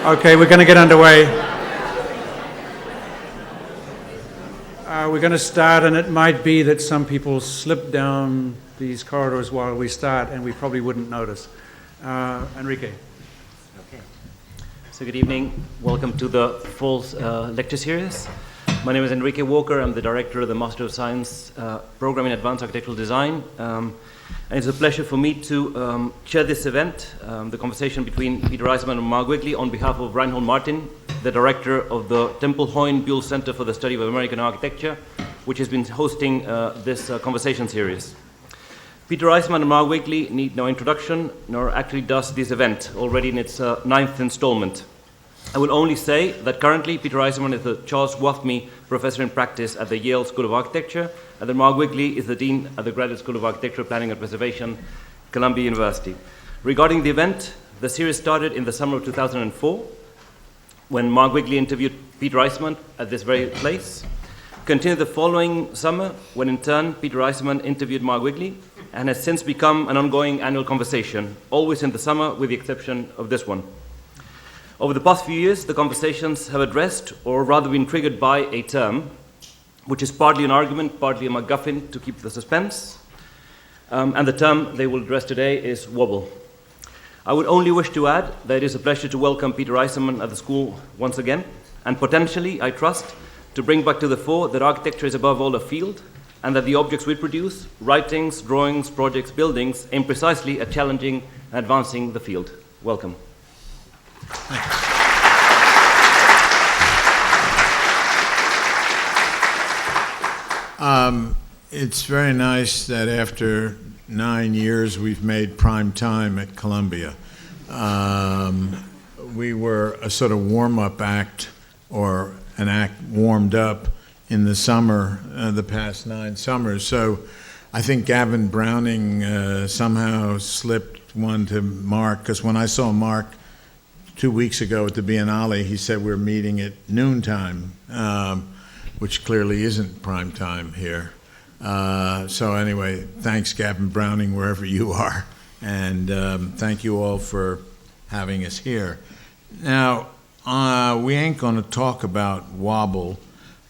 Okay, we're going to get underway. We're going to start, and it might be that some people slip down these corridors while we start, and we probably wouldn't notice. Enrique. Okay. So good evening. Welcome to the full lecture series. My name is Enrique Walker. I'm the director of the Master of Science program in Advanced Architectural Design. And it's a pleasure for me to chair this event, the conversation between Peter Eisenman and Mark Wigley on behalf of Reinhold Martin, the director of the Temple Hoyne Buell Center for the Study of American Architecture, which has been hosting this conversation series. Peter Eisenman and Mark Wigley need no introduction, nor actually does this event, already in its ninth installment. I will only say that currently Peter Eisenman is the Charles Wathme Professor in Practice at the Yale School of Architecture, and that Mark Wigley is the Dean at the Graduate School of Architecture, Planning and Preservation, Columbia University. Regarding the event, the series started in the summer of 2004, when Mark Wigley interviewed Peter Eisenman at this very place. Continued the following summer, when in turn Peter Eisenman interviewed Mark Wigley, and has since become an ongoing annual conversation, always in the summer with the exception of this one. Over the past few years, the conversations have addressed, or rather been triggered by, a term, which is partly an argument, partly a MacGuffin to keep the suspense. And the term they will address today is Wobble. I would only wish to add that it is a pleasure to welcome Peter Eisenman at the school once again, and potentially, I trust, to bring back to the fore that architecture is above all a field, and that the objects we produce, writings, drawings, projects, buildings, aim precisely at challenging and advancing the field. Welcome. It's very nice that after 9 years we've made prime time at Columbia. We were a sort of warm-up act, or an act warmed up in the summer, the past 9 summers. So I think Gavin Browning somehow slipped one to Mark, because when I saw Mark 2 weeks ago at the Biennale, he said we're meeting at noontime, which clearly isn't prime time here. So anyway, thanks Gavin Browning, wherever you are, and thank you all for having us here. Now, we ain't going to talk about Wobble.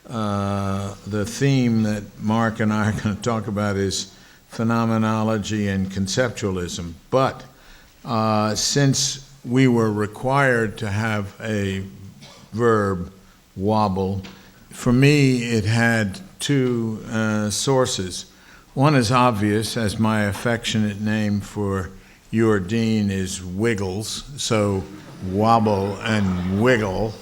The theme that Mark and I are going to talk about is phenomenology and conceptualism, but since we were required to have a verb, wobble, for me it had two sources. One is obvious, as my affectionate name for your dean is Wiggles, so wobble and wiggle,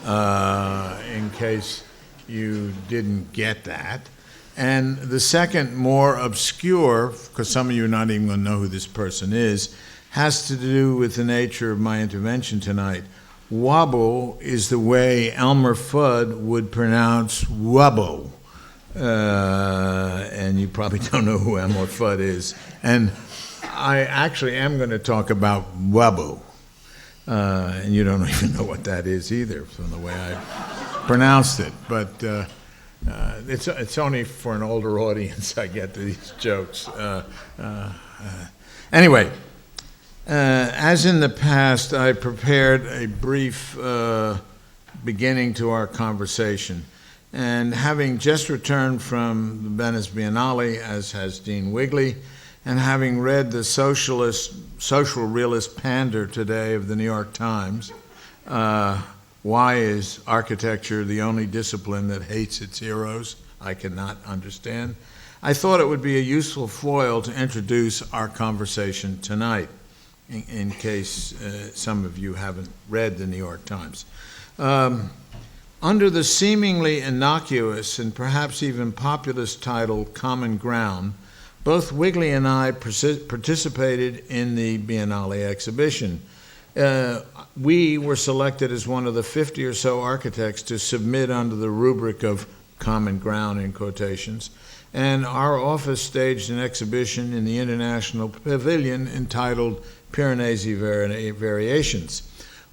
in case you didn't get that. And the second, more obscure, because some of you are not even going to know who this person is, has to do with the nature of my intervention tonight. Wobble is the way Elmer Fudd would pronounce wubbo. And you probably don't know who Elmer Fudd is. And I actually am going to talk about wubbo. And you don't even know what that is either from the way I pronounced it. But it's only for an older audience I get these jokes. Anyway. As in the past, I prepared a brief beginning to our conversation. And having just returned from the Venice Biennale, as has Dean Wigley, and having read the social realist pander today of the New York Times, why is architecture the only discipline that hates its heroes? I cannot understand. I thought it would be a useful foil to introduce our conversation tonight, in case some of you haven't read the New York Times. Under the seemingly innocuous and perhaps even populist title Common Ground, both Wigley and I participated in the Biennale exhibition. We were selected as one of the 50 or so architects to submit under the rubric of Common Ground, in quotations, and our office staged an exhibition in the International Pavilion entitled Piranesi Variations.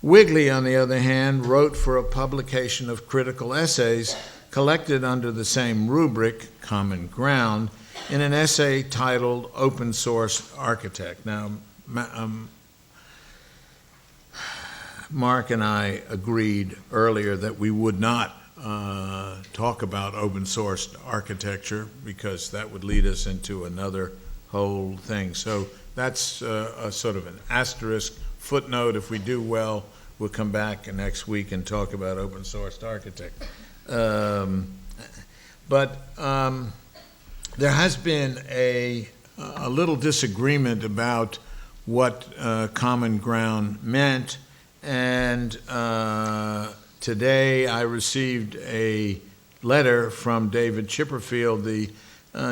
Wigley, on the other hand, wrote for a publication of critical essays collected under the same rubric, Common Ground, in an essay titled Open Source Architect. Now, Mark and I agreed earlier that we would not talk about open source architecture because that would lead us into another whole thing. So that's a sort of an asterisk footnote. If we do well, we'll come back next week and talk about open source architecture. But there has been a little disagreement about what common ground meant, and today I received a letter from David Chipperfield, the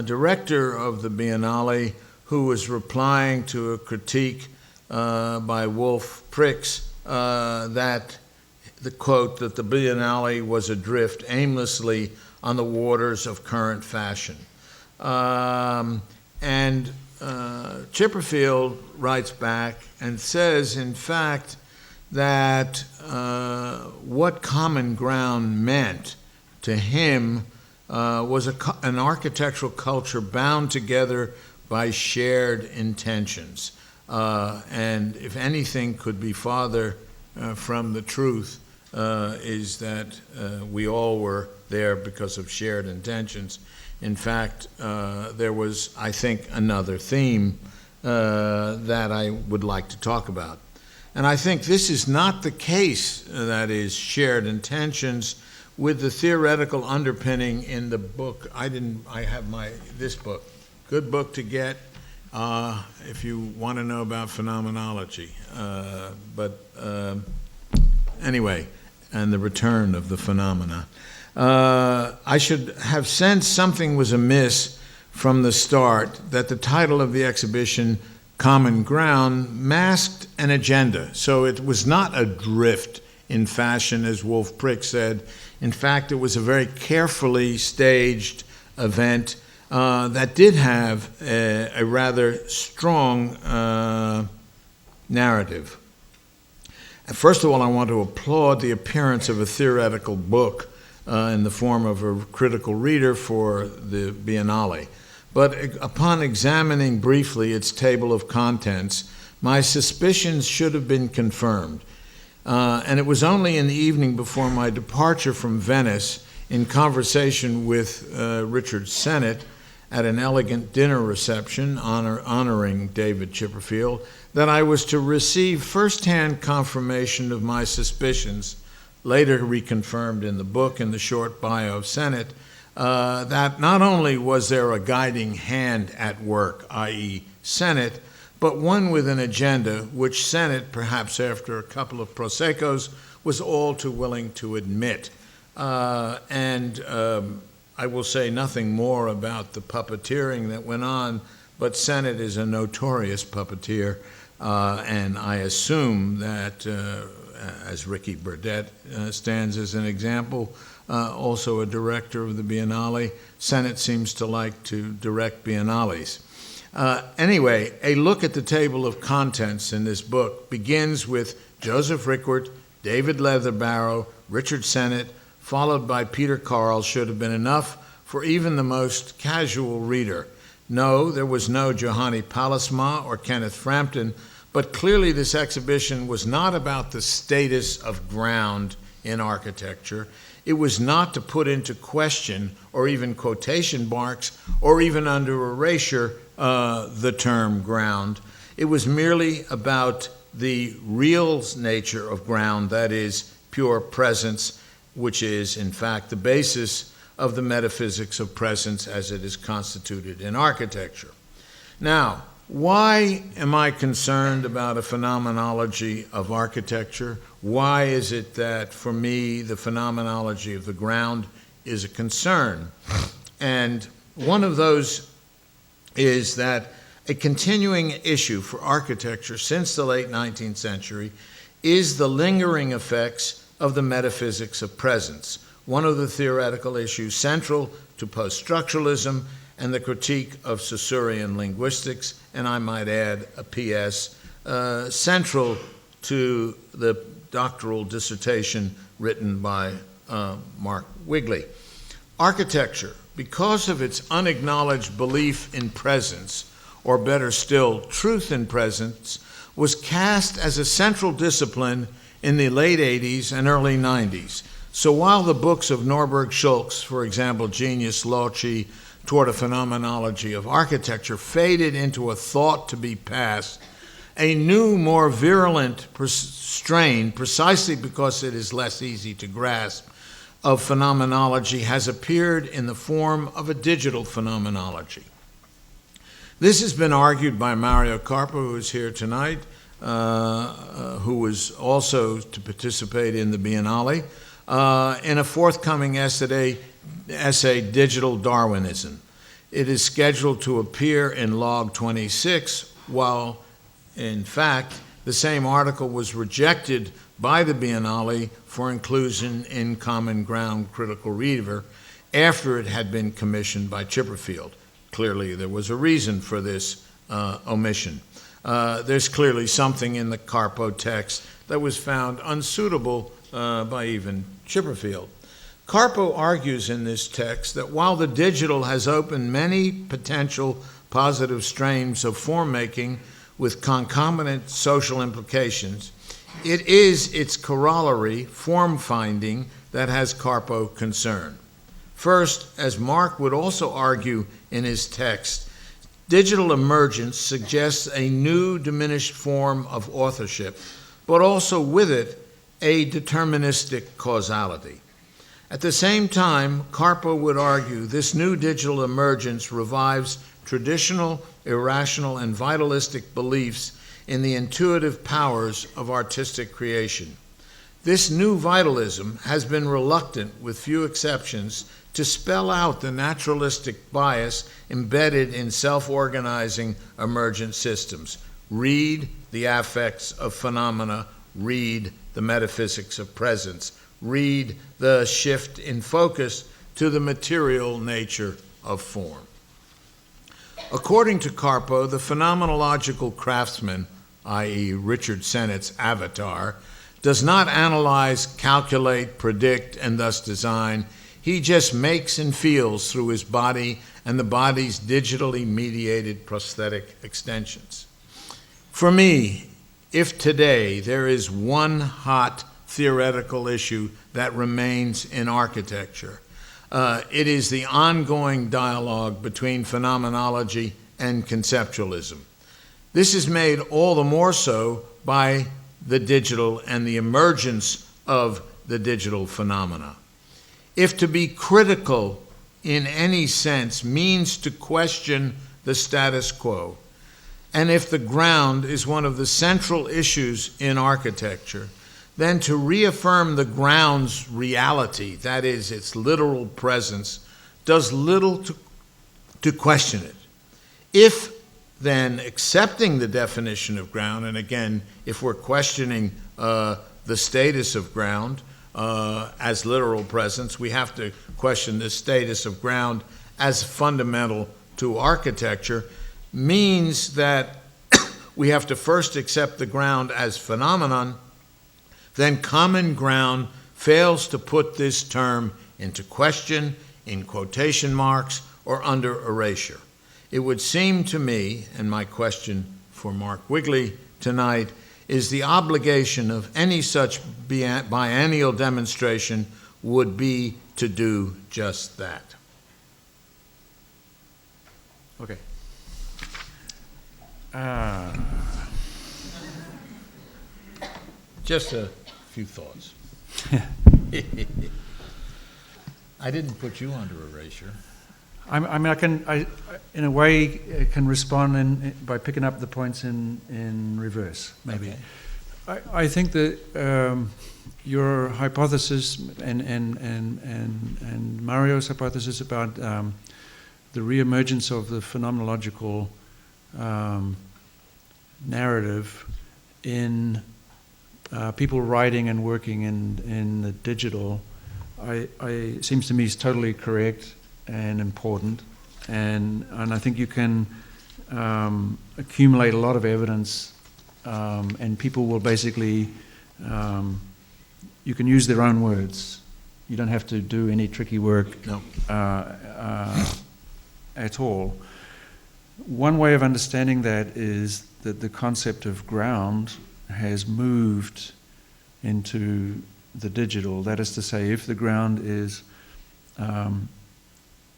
director of the Biennale, who was replying to a critique by Wolf Prix that the quote that the Biennale was adrift aimlessly on the waters of current fashion. And Chipperfield writes back and says, in fact, that what common ground meant to him was an architectural culture bound together by shared intentions. And if anything could be farther from the truth, is that we all were there because of shared intentions. In fact, there was, I think, another theme that I would like to talk about. And I think this is not the case, that is, shared intentions, with the theoretical underpinning in the book. I have this book, good book to get if you want to know about phenomenology. Anyway, and the return of the phenomena. I should have sensed something was amiss from the start, that the title of the exhibition, Common Ground, masked an agenda. So it was not a drift in fashion, as Wolf Prix said. In fact, it was a very carefully staged event that did have a rather strong narrative. First of all, I want to applaud the appearance of a theoretical book in the form of a critical reader for the Biennale. But upon examining briefly its table of contents, my suspicions should have been confirmed. And it was only in the evening before my departure from Venice, in conversation with Richard Sennett at an elegant dinner reception honoring David Chipperfield, that I was to receive firsthand confirmation of my suspicions, later reconfirmed in the book in the short bio of Sennett, that not only was there a guiding hand at work, i.e. Sennett, but one with an agenda which Sennett, perhaps after a couple of Proseccos, was all too willing to admit. I will say nothing more about the puppeteering that went on, but Sennett is a notorious puppeteer, and I assume that, as Ricky Burdett stands as an example, also a director of the Biennale, Sennett seems to like to direct Biennales. Anyway, a look at the table of contents in this book begins with Joseph Rickwart, David Leatherbarrow, Richard Sennett, followed by Peter Carl, should have been enough for even the most casual reader. No, there was no Johanni Pallasmaa or Kenneth Frampton, but clearly this exhibition was not about the status of ground in architecture. It was not to put into question, or even quotation marks, or even under erasure, the term ground. It was merely about the real nature of ground, that is, pure presence, which is, in fact, the basis of the metaphysics of presence as it is constituted in architecture. Now, why am I concerned about a phenomenology of architecture? Why is it that, for me, the phenomenology of the ground is a concern? And one of those is that a continuing issue for architecture since the late 19th century is the lingering effects of the metaphysics of presence, one of the theoretical issues central to poststructuralism and the critique of Saussurean linguistics, and I might add a PS, central to the doctoral dissertation written by Mark Wigley. Architecture, because of its unacknowledged belief in presence, or better still, truth in presence, was cast as a central discipline in the late 80s and early 90s. So while the books of Norberg Schultz, for example, Genius Loci, toward a phenomenology of architecture, faded into a thought to be past, a new, more virulent strain, precisely because it is less easy to grasp, of phenomenology has appeared in the form of a digital phenomenology. This has been argued by Mario Carpo, who is here tonight, who was also to participate in the Biennale, in a forthcoming essay, Digital Darwinism. It is scheduled to appear in Log 26, while, in fact, the same article was rejected by the Biennale for inclusion in Common Ground Critical Reader after it had been commissioned by Chipperfield. Clearly, there was a reason for this omission. There's clearly something in the Carpo text that was found unsuitable by even Chipperfield. Carpo argues in this text that while the digital has opened many potential positive streams of form-making with concomitant social implications, it is its corollary, form-finding, that has Carpo concern. First, as Mark would also argue in his text, digital emergence suggests a new diminished form of authorship, but also with it a deterministic causality. At the same time, Carpo would argue this new digital emergence revives traditional, irrational, and vitalistic beliefs in the intuitive powers of artistic creation. This new vitalism has been reluctant, with few exceptions, to spell out the naturalistic bias embedded in self-organizing emergent systems. Read the affects of phenomena, read the metaphysics of presence, read the shift in focus to the material nature of form. According to Carpo, the phenomenological craftsman, i.e. Richard Sennett's avatar, does not analyze, calculate, predict, and thus design. He just makes and feels through his body and the body's digitally mediated prosthetic extensions. For me, if today there is one hot theoretical issue that remains in architecture, it is the ongoing dialogue between phenomenology and conceptualism. This is made all the more so by the digital and the emergence of the digital phenomena. If to be critical in any sense means to question the status quo, and if the ground is one of the central issues in architecture, then to reaffirm the ground's reality, that is, its literal presence, does little to question it. If then accepting the definition of ground, and again, if we're questioning the status of ground as literal presence, we have to question the status of ground as fundamental to architecture, means that we have to first accept the ground as phenomenon, then common ground fails to put this term into question, in quotation marks, or under erasure. It would seem to me, and my question for Mark Wigley tonight, is the obligation of any such biennial demonstration would be to do just that. Okay. Just a few thoughts. I didn't put you under erasure. I in a way, can respond by picking up the points in reverse, maybe. Okay. I think that your hypothesis and Mario's hypothesis about the reemergence of the phenomenological narrative in people writing and working in the digital, seems to me is totally correct and important, and I think you can accumulate a lot of evidence, and people will basically, you can use their own words. You don't have to do any tricky work at all. One way of understanding that is that the concept of ground has moved into the digital. That is to say, if the ground is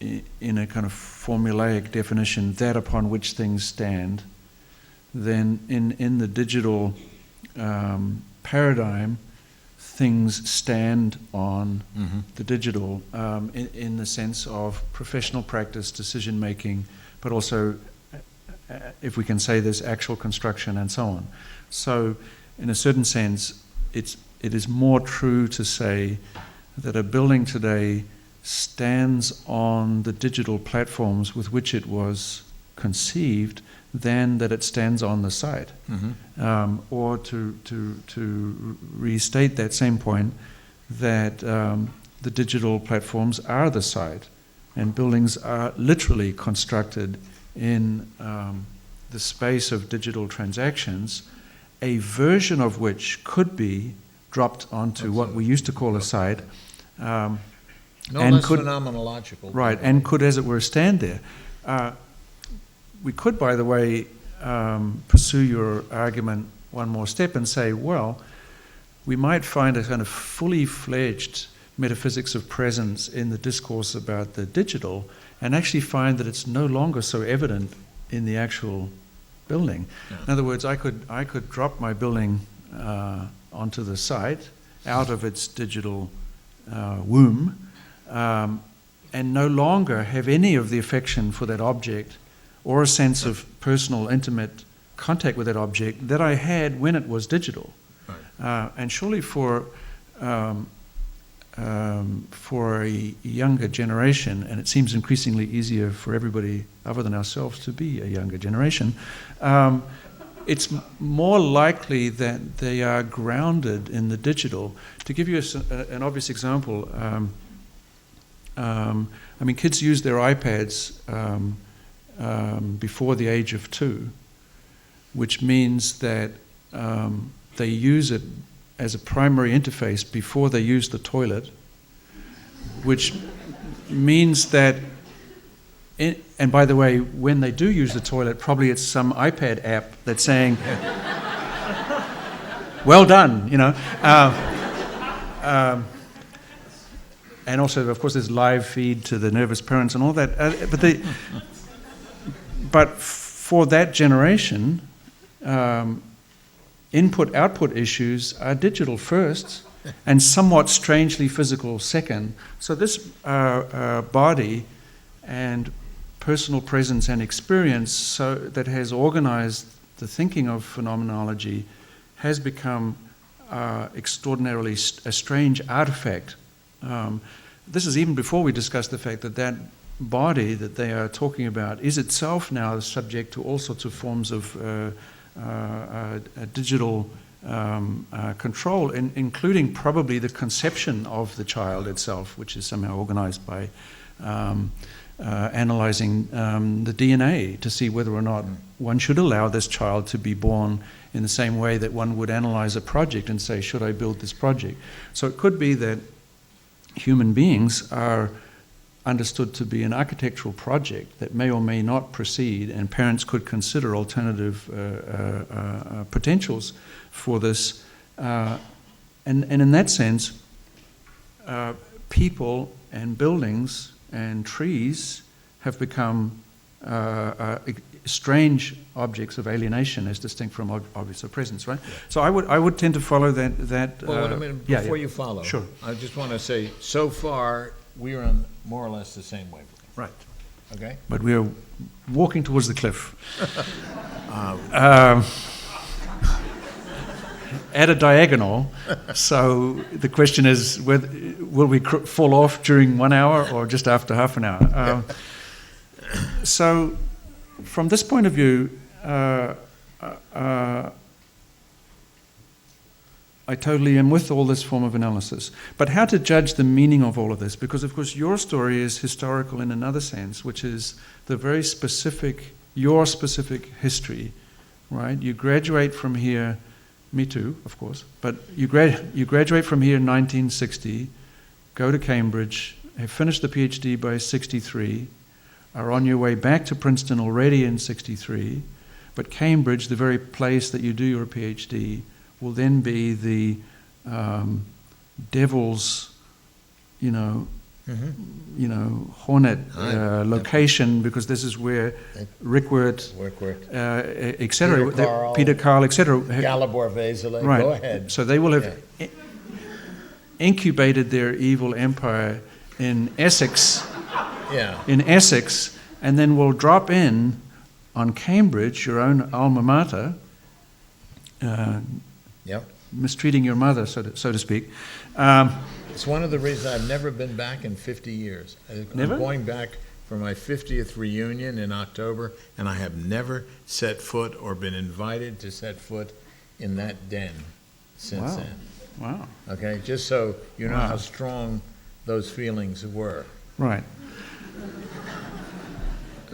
in a kind of formulaic definition, that upon which things stand, then in the digital paradigm, things stand on the digital in the sense of professional practice, decision making, but also, if we can say this, actual construction and so on. So, in a certain sense, it is more true to say that a building today stands on the digital platforms with which it was conceived than that it stands on the site. Or to restate that same point, that the digital platforms are the site, and buildings are literally constructed in the space of digital transactions, a version of which could be dropped onto what we used to call a site. No and less could, phenomenological. Right, and could, as it were, stand there. We could, by the way, pursue your argument one more step and say, well, we might find a kind of fully fledged metaphysics of presence in the discourse about the digital, and actually find that it's no longer so evident in the actual building. Yeah. In other words, I could drop my building onto the site out of its digital womb, and no longer have any of the affection for that object or a sense of personal, intimate contact with that object that I had when it was digital. Right. And surely for a younger generation, and it seems increasingly easier for everybody other than ourselves to be a younger generation, it's more likely that they are grounded in the digital. To give you an obvious example, I mean, kids use their iPads before the age of 2, which means that they use it as a primary interface before they use the toilet, which means that, and by the way, when they do use the toilet, probably it's some iPad app that's saying, well done, you know. And also, of course, there's live feed to the nervous parents and all that. But for that generation, input-output issues are digital first and somewhat strangely physical second. So this body and personal presence and experience that has organized the thinking of phenomenology has become extraordinarily a strange artifact. This is even before we discuss the fact that that body that they are talking about is itself now subject to all sorts of forms of digital control, including probably the conception of the child itself, which is somehow organized by analyzing the DNA to see whether or not one should allow this child to be born in the same way that one would analyze a project and say, should I build this project? So it could be that human beings are understood to be an architectural project that may or may not proceed, and parents could consider alternative potentials for this. And in that sense, people and buildings and trees have become strange objects of alienation as distinct from objects of presence, right? Yeah. So I would tend to follow that. Well, I mean, before you follow, sure. I just want to say, so far, we are on more or less the same wavelength. Right. Okay? But we are walking towards the cliff. At a diagonal, so the question is, will we fall off during 1 hour or just after half an hour? So, from this point of view, I totally am with all this form of analysis. But how to judge the meaning of all of this? Because, of course, your story is historical in another sense, which is the very specific, your specific history, right? You graduate from here, me too, of course, but you graduate from here in 1960, go to Cambridge, have finished the PhD by 63, are on your way back to Princeton already in 63, but Cambridge, the very place that you do your PhD, will then be the devil's, Mm-hmm. hornet Aye. location, because this is where Rickworth, etc., Peter Carl, etc., Gallibor Vesely. right. Go ahead. So they will have incubated their evil empire in Essex, Yeah. and then will drop in on Cambridge, your own alma mater, Yep. mistreating your mother, so to speak. It's one of the reasons I've never been back in 50 years. Never? I'm going back for my 50th reunion in October, and I have never set foot or been invited to set foot in that den since Wow. then. Wow. Okay, just so you know Wow. how strong those feelings were. Right.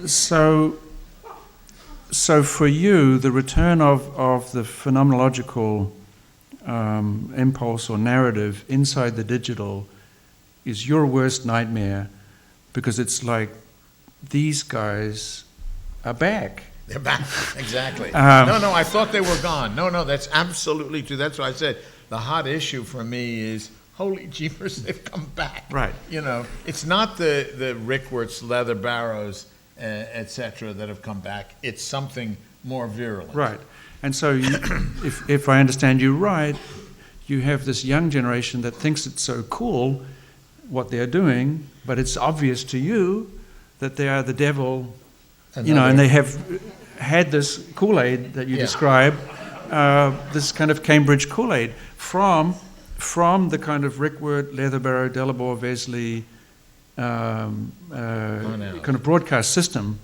So for you, the return of the phenomenological impulse or narrative inside the digital is your worst nightmare, because it's like these guys are back. They're back, exactly. Um, No, I thought they were gone. No, that's absolutely true. That's what I said. The hot issue for me is, holy jeepers, they've come back. Right. It's not the Rickworths, Leather Barrows, et cetera, that have come back. It's something more virulent. Right. And so if I understand you right, you have this young generation that thinks it's so cool what they're doing, but it's obvious to you that they are the devil, and they have had this Kool-Aid that you describe, this kind of Cambridge Kool-Aid from the kind of Rickworth, Leatherbarrow, Delabore, Vesely kind of broadcast system.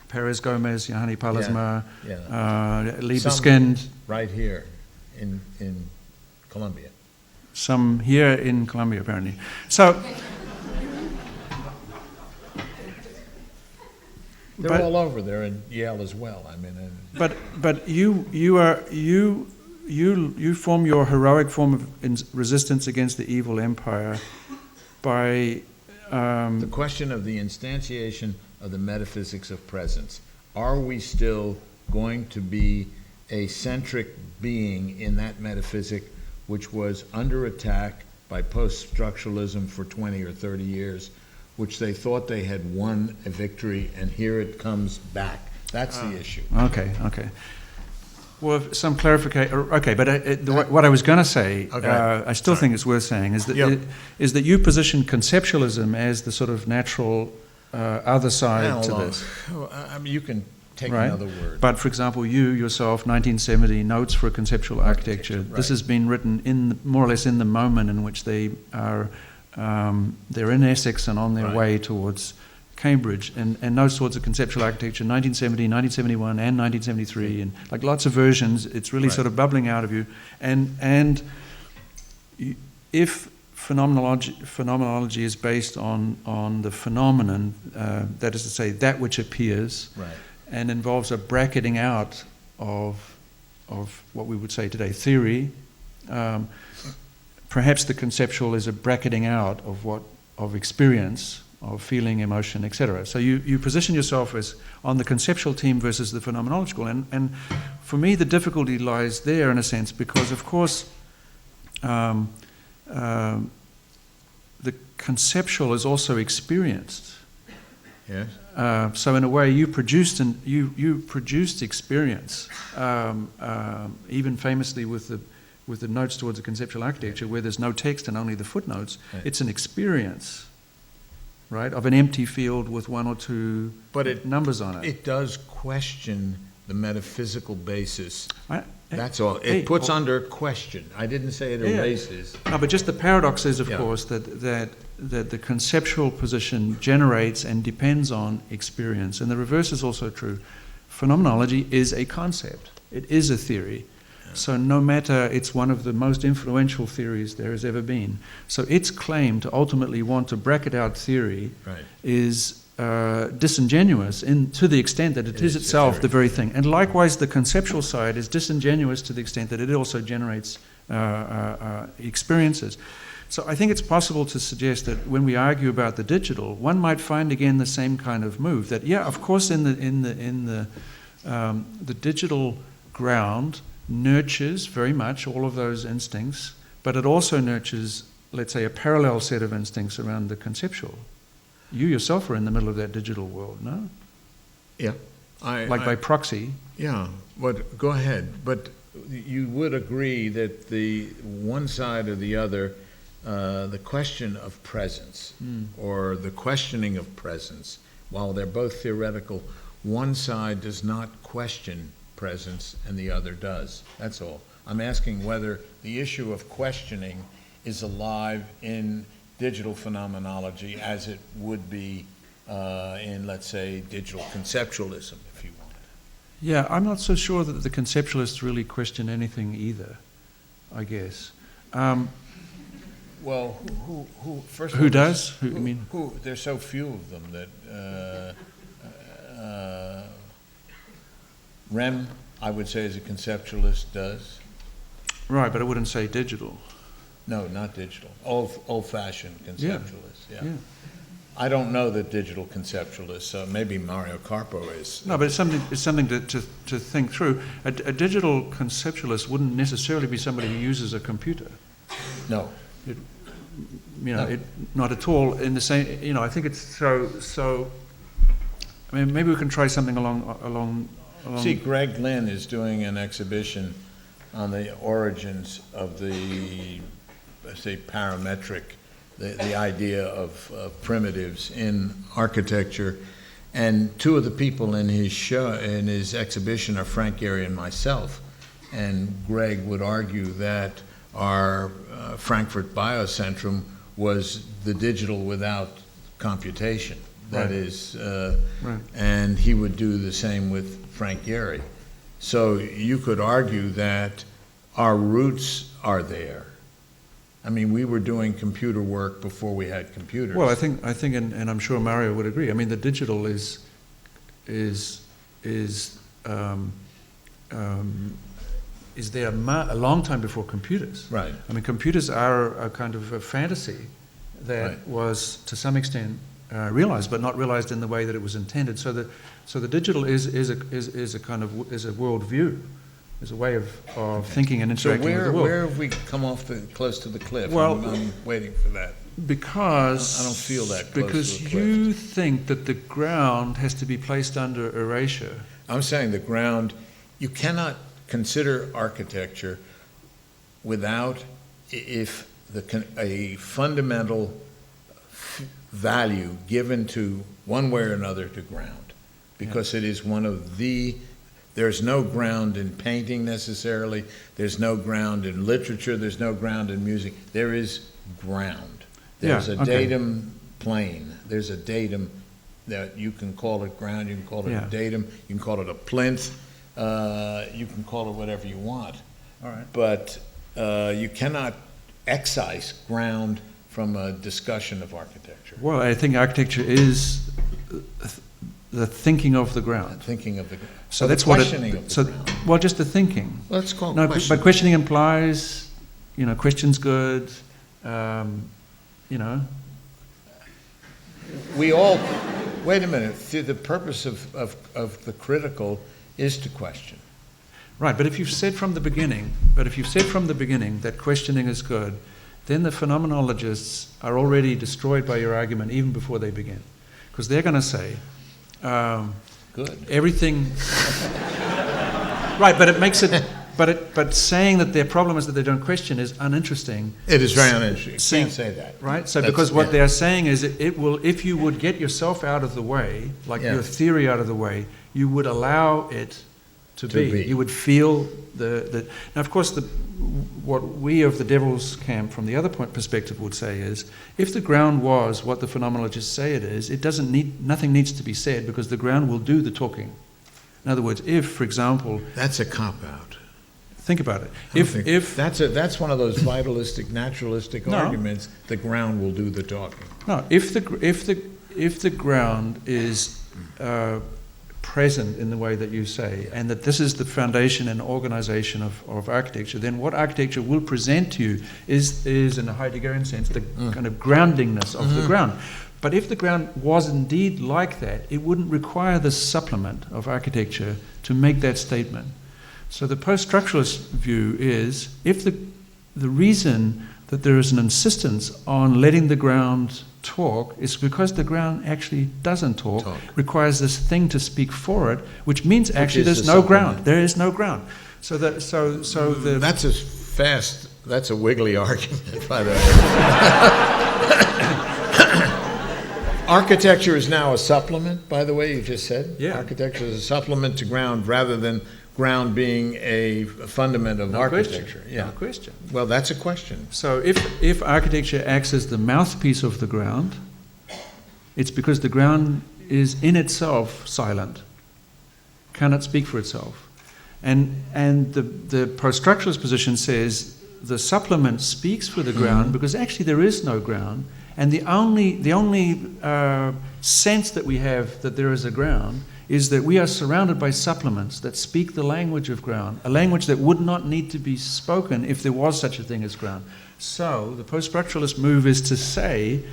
Perez Gomez, Yohani Palesma, Liebeskind. Right here in Columbia. Some here in Columbia, apparently. So, They're all over there in Yale as well. I mean, but you form your heroic form of resistance against the evil empire by the question of the instantiation of the metaphysics of presence. Are we still going to be a centric being in that metaphysic which was under attack by post-structuralism for 20 or 30 years, which they thought they had won a victory, and here it comes back? That's the issue. Okay. Well, some clarification. Okay, but what I was going to say, I still think it's worth saying, is that you position conceptualism as the sort of natural other side to this. I mean, you can take right? another word. But for example, you yourself, 1970, Notes for Conceptual Architecture. Right. This has been written more or less in the moment in which they are, they're in Essex and on their way towards Cambridge, and Notes towards a Conceptual Architecture, 1970, 1971, and 1973, and like lots of versions. It's really sort of bubbling out of you, and if phenomenology is based on the phenomenon, that is to say, that which appears, and involves a bracketing out of what we would say today theory. Perhaps the conceptual is a bracketing out of experience, of feeling, emotion, etc. So you position yourself as on the conceptual team versus the phenomenological, and for me the difficulty lies there in a sense, because of course the conceptual is also experienced. Yes. So in a way, you produced experience, even famously with the Notes towards a Conceptual Architecture, where there's no text and only the footnotes. Right. It's an experience, right, of an empty field with one or two numbers on it. It does question the metaphysical basis. That's all. It puts under question. I didn't say it erases. No, but just the paradox is, of course, that the conceptual position generates and depends on experience. And the reverse is also true. Phenomenology is a concept. It is a theory. So no matter, it's one of the most influential theories there has ever been. So its claim to ultimately want to bracket out theory is disingenuous to the extent that it is itself the very thing. And likewise, the conceptual side is disingenuous to the extent that it also generates experiences. So I think it's possible to suggest that when we argue about the digital, one might find again the same kind of move. That of course, in the digital ground nurtures very much all of those instincts, but it also nurtures, let's say, a parallel set of instincts around the conceptual. You yourself are in the middle of that digital world, no? Yeah. By proxy. Yeah, but go ahead. But you would agree that the one side or the other, the question of presence or the questioning of presence, while they're both theoretical, one side does not question presence and the other does. That's all. I'm asking whether the issue of questioning is alive in digital phenomenology as it would be in, let's say, digital conceptualism, if you want. Yeah, I'm not so sure that the conceptualists really question anything either, I guess. Well, who first of Who all, does? there's so few of them that Rem, I would say, as a conceptualist, does. Right, but I wouldn't say digital. No, not digital. Old-fashioned conceptualist. Yeah. Yeah. I don't know that digital conceptualists. Maybe Mario Carpo is. No, but it's something to think through. A digital conceptualist wouldn't necessarily be somebody who uses a computer. No. Not at all. In the same, I think it's so. I mean, maybe we can try something along. See, Greg Lynn is doing an exhibition on the origins of the, let's say, parametric, the idea of primitives in architecture. And two of the people in his exhibition are Frank Gehry and myself. And Greg would argue that our Frankfurt Biocentrum was the digital without computation. That is, Right. and he would do the same with Frank Gehry. So you could argue that our roots are there. I mean, we were doing computer work before we had computers. Well, I think, and I'm sure Mario would agree. I mean, the digital is there a long time before computers. Right. I mean, computers are a kind of a fantasy that Right. was, to some extent, realized, but not realized in the way that it was intended. So the digital is a kind of a worldview, is a way of thinking and So interacting with the world. where have we come off close to the cliff? Well, I'm waiting for that. Because I don't feel that close because to a cliff. you think that the ground has to be placed under erasure. I'm saying the ground, you cannot consider architecture without a fundamental value given to one way or another to ground, because it is one of there's no ground in painting necessarily, there's no ground in literature, there's no ground in music, there is ground. There's a datum plane, there's a datum that you can call it ground, you can call it a datum, you can call it a plinth, you can call it whatever you want. All right. But you cannot excise ground from a discussion of architecture. Well, I think architecture is the thinking of the ground. Thinking of the So the that's what questioning of the ground. Well, just the thinking. Well, let's call it No, questioning. but questioning implies, question's good. We all, wait a minute, the purpose of the critical is to question. Right, but if you've said from the beginning that questioning is good, then the phenomenologists are already destroyed by your argument even before they begin, because they're going to say, Good. everything. Right, but it makes it. But saying that their problem is that they don't question is uninteresting. It is very uninteresting. You Saying- can't say that. Right? So That's- because what yeah. they're saying is it will, if you would get yourself out of the way, like Yeah. your theory out of the way, you would allow it to be. be. You would feel the now of course what we of the devil's camp from the other perspective would say is, if the ground was what the phenomenologists say it is, nothing needs to be said because the ground will do the talking. In other words, if, for example, That's a cop-out. think about it. I don't think- that's one of those vitalistic, naturalistic No. arguments. The ground will do the talking. No, if the ground is present in the way that you say, and that this is the foundation and organization of architecture, then what architecture will present to you is in a Heideggerian sense, the kind of groundingness of the ground. But if the ground was indeed like that, it wouldn't require the supplement of architecture to make that statement. So the post-structuralist view is, if the reason that there is an insistence on letting the ground talk is because the ground actually doesn't talk. Requires this thing to speak for it, which means actually there's no ground. There is no ground. So that That's a Wigley argument, by the way. Architecture is now a supplement, by the way, you just said. Yeah. Architecture is a supplement to ground rather than ground being a fundament of architecture. Yeah. No question. Well, that's a question. So if architecture acts as the mouthpiece of the ground, it's because the ground is in itself silent, cannot speak for itself. And the post-structuralist position says the supplement speaks for the ground because actually there is no ground, and the only sense that we have that there is a ground is that we are surrounded by supplements that speak the language of ground, a language that would not need to be spoken if there was such a thing as ground. So the post-structuralist move is to say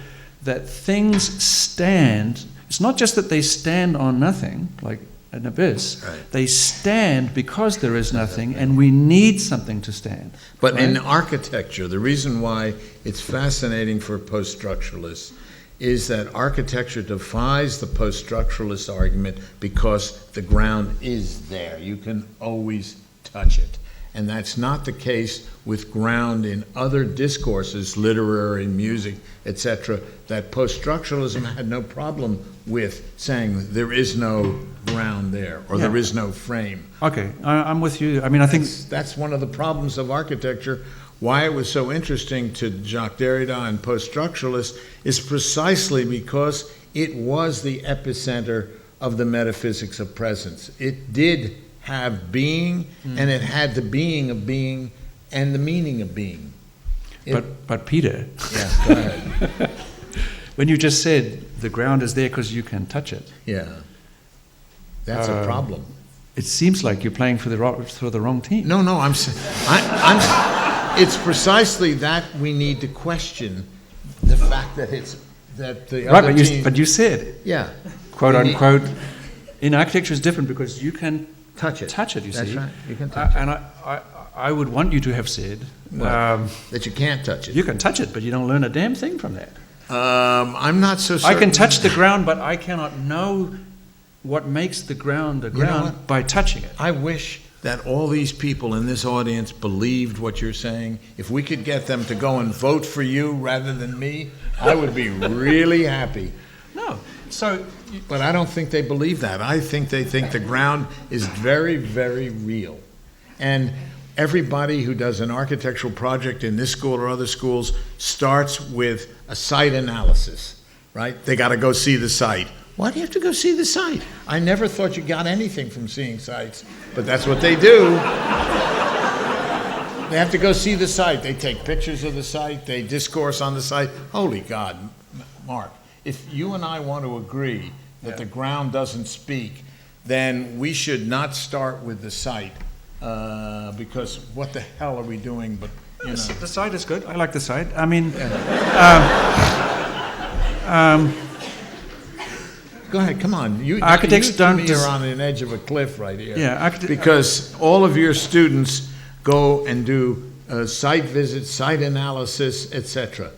that things stand, it's not just that they stand on nothing, like an abyss. Right. They stand because there is nothing, and we need something to stand. But right? in architecture, the reason why it's fascinating for post-structuralists is that architecture defies the post-structuralist argument because the ground is there. You can always touch it. And that's not the case with ground in other discourses, literary, music, etc., that post-structuralism had no problem with saying there is no ground there, or there is no frame. Okay, I'm with you. I mean, I think that's one of the problems of architecture. Why it was so interesting to Jacques Derrida and post-structuralists is precisely because it was the epicenter of the metaphysics of presence. It did have being, and it had the being of being and the meaning of being. But Peter, yeah, go ahead. When you just said the ground is there because you can touch it, yeah, that's a problem. It seems like you're playing for the wrong team. No, it's precisely that we need to question the fact that the other team. But you said, yeah, quote unquote, in architecture is different because you can touch it. You That's see, right. You can touch it. And I would want you to have said that you can't touch it. You can touch it, but you don't learn a damn thing from that. I'm not so certain. I can touch the ground, but I cannot know what makes the ground a ground by touching it. I wish that all these people in this audience believed what you're saying. If we could get them to go and vote for you rather than me, I would be really happy. No. But I don't think they believe that. I think they think the ground is very, very real. And everybody who does an architectural project in this school or other schools starts with a site analysis, right? They got to go see the site. Why do you have to go see the site? I never thought you got anything from seeing sites, but that's what they do. They have to go see the site. They take pictures of the site. They discourse on the site. Holy God, Mark, if you and I want to agree that the ground doesn't speak, then we should not start with the site, because what the hell are we doing but, you know. The site is good. I like the site. I mean... Go ahead, come on. Architects don't... You're on an edge of a cliff right here. Yeah, because all of your students go and do site visits, site analysis, etc.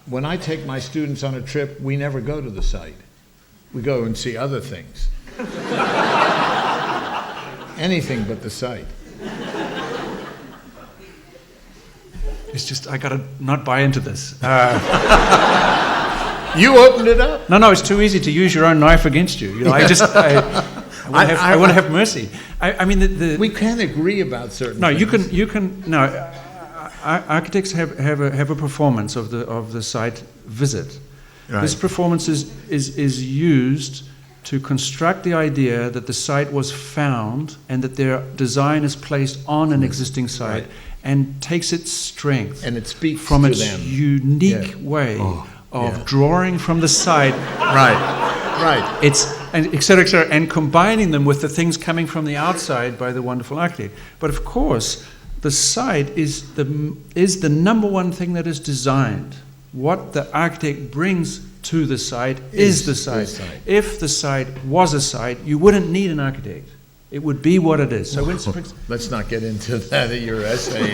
When I take my students on a trip, we never go to the site. We go and see other things. Anything but the site. It's just, I gotta not buy into this. You opened it up. No, it's too easy to use your own knife against you. You know, I want to have mercy. I mean, we can't agree about certain. No, things. you can. No, architects have a performance of the site visit. Right. This performance is used to construct the idea that the site was found and that their design is placed on an existing site, right, and takes its strength and it speaks from to its them. Unique way of drawing from the site, right, it's and et cetera, and combining them with the things coming from the outside by the wonderful architect. But of course, the site is the number one thing that is designed. What the architect brings to the site is the site. If the site was a site, you wouldn't need an architect. It would be what it is. So Let's not get into that in your essay.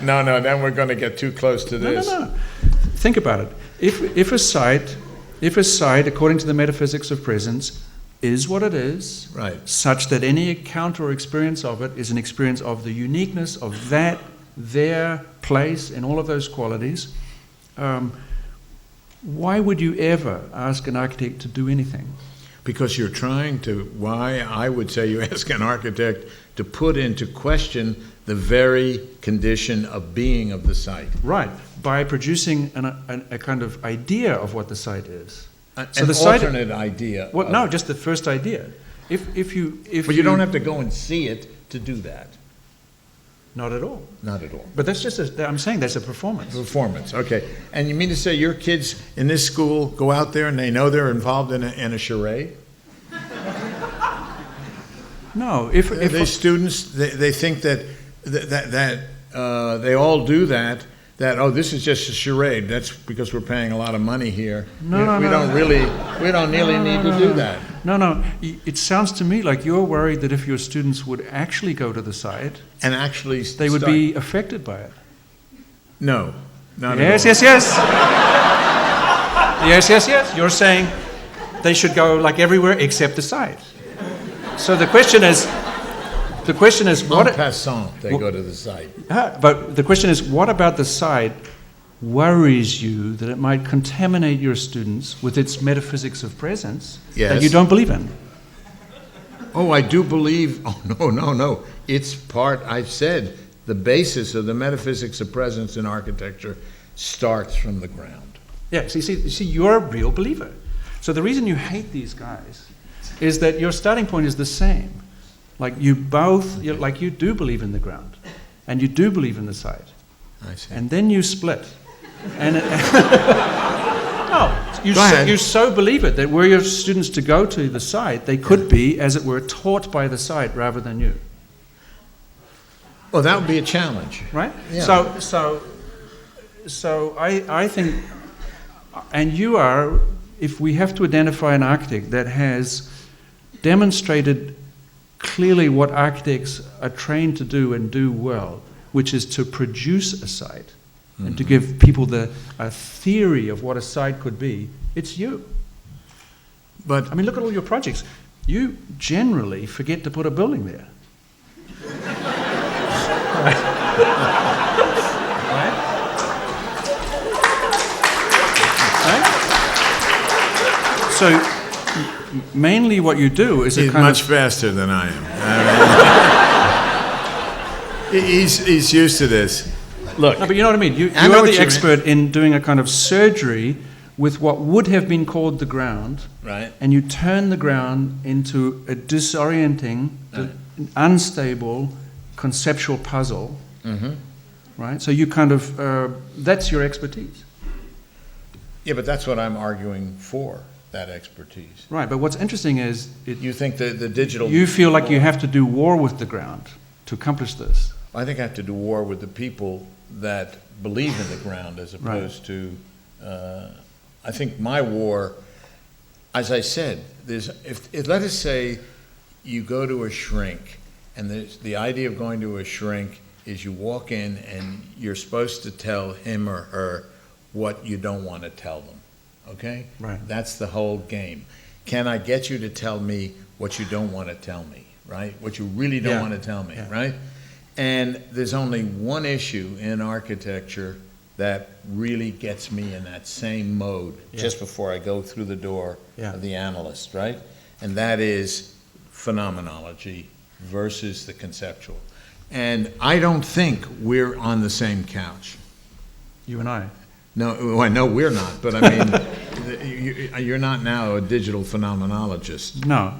No, then we're going to get too close to this. No. Think about it. If a site, according to the metaphysics of presence, is what it is, Right. such that any account or experience of it is an experience of the uniqueness of their place in all of those qualities, why would you ever ask an architect to do anything? Because you're trying to, why I would say you ask an architect to put into question the very condition of being of the site. Right, by producing a kind of idea of what the site is. An the alternate idea. Well, no, just the first idea. But you don't have to go and see it to do that. Not at all. Not at all. But that's just I'm saying that's a performance. Performance, okay. And you mean to say your kids in this school go out there and they know they're involved in a charade? No, if These students, they think that they all do that, this is just a charade. That's because we're paying a lot of money here. We don't really need to do that. No. It sounds to me like you're worried that if your students would actually go to the site, And actually they would be affected by it. No, not Yes. at all. Yes. You're saying they should go like everywhere except the site. So the question is what? En passant, they go to the site. But the question is, what about the site worries you that it might contaminate your students with its metaphysics of presence that you don't believe in? Oh, I do believe. Oh, no. It's part, I've said, the basis of the metaphysics of presence in architecture starts from the ground. Yeah, see, you're a real believer. So the reason you hate these guys is that your starting point is the same. Like you do believe in the ground, and you do believe in the site. I see. And then you split. And you so believe it that were your students to go to the site, they could be, as it were, taught by the site rather than you. Well, that would be a challenge. Right? Yeah. So I think, and you are, if we have to identify an architect that has demonstrated clearly what architects are trained to do and do well, which is to produce a site and to give people a theory of what a site could be, it's you. But I mean, look at all your projects. You generally forget to put a building there. Right? So mainly what you do is he's much faster than I am. He's used to this. Look. No, but you know what I mean. You are the expert in doing a kind of surgery with what would have been called the ground, right? And you turn the ground into a disorienting, unstable, conceptual puzzle, right? So you kind of that's your expertise. Yeah, but that's what I'm arguing for. That expertise. Right, but what's interesting is you think that the digital. You feel like you have to do war with the ground to accomplish this. I think I have to do war with the people that believe in the ground as opposed to. I think my war, as I said, if let us say you go to a shrink, and the idea of going to a shrink is you walk in and you're supposed to tell him or her what you don't want to tell them. Okay? Right. That's the whole game. Can I get you to tell me what you don't want to tell me, right? What you really don't want to tell me, right? And there's only one issue in architecture that really gets me in that same mode just before I go through the door of the analyst, right? And that is phenomenology versus the conceptual. And I don't think we're on the same couch. You and I. No, well, I know we're not, but I mean, you're not now a digital phenomenologist. No.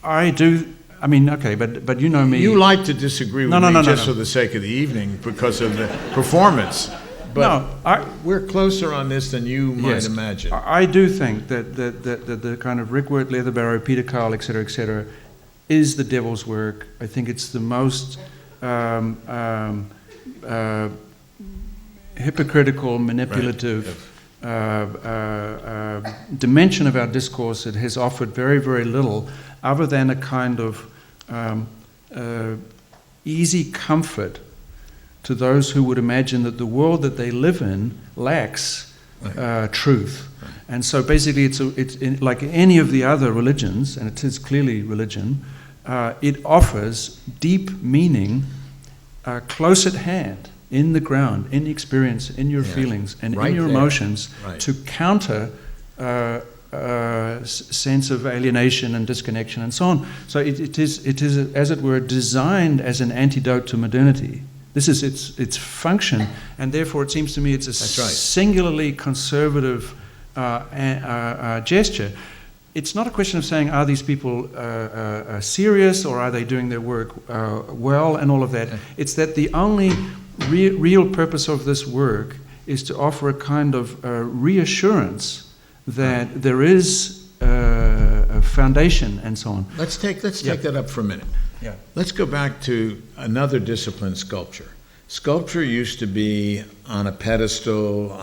I do. I mean, okay, but you know me. You like to disagree with me just for the sake of the evening because of the performance. But we're closer on this than you might imagine. I do think that the kind of Rick Wirt, Leatherbarrow, Peter Carl, et cetera, is the devil's work. I think it's the most hypocritical, manipulative, dimension of our discourse, it has offered very, very little other than a kind of easy comfort to those who would imagine that the world that they live in lacks truth. Right. And so basically it's like any of the other religions, and it is clearly religion, it offers deep meaning close at hand, in the ground, in experience, in your feelings, and in your emotions, to counter sense of alienation and disconnection and so on. So it is, as it were, designed as an antidote to modernity. This is its function, and therefore it seems to me it's a singularly conservative gesture. It's not a question of saying, are these people serious, or are they doing their work well, and all of that. It's that the only real purpose of this work is to offer a kind of reassurance that there is a foundation and so on. Let's take that up for a minute. Yeah. Let's go back to another discipline, sculpture. Sculpture used to be on a pedestal,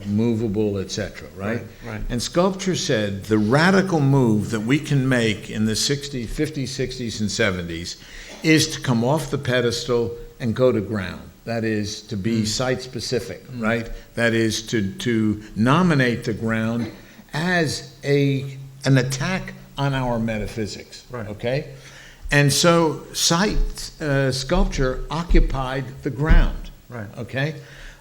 movable, etc. Right? Right. And sculpture said the radical move that we can make in the 50s, 60s, and 70s is to come off the pedestal and go to ground. That is to be site-specific, right? That is to nominate the ground as an attack on our metaphysics, right. Okay? And so sculpture occupied the ground, right? Okay?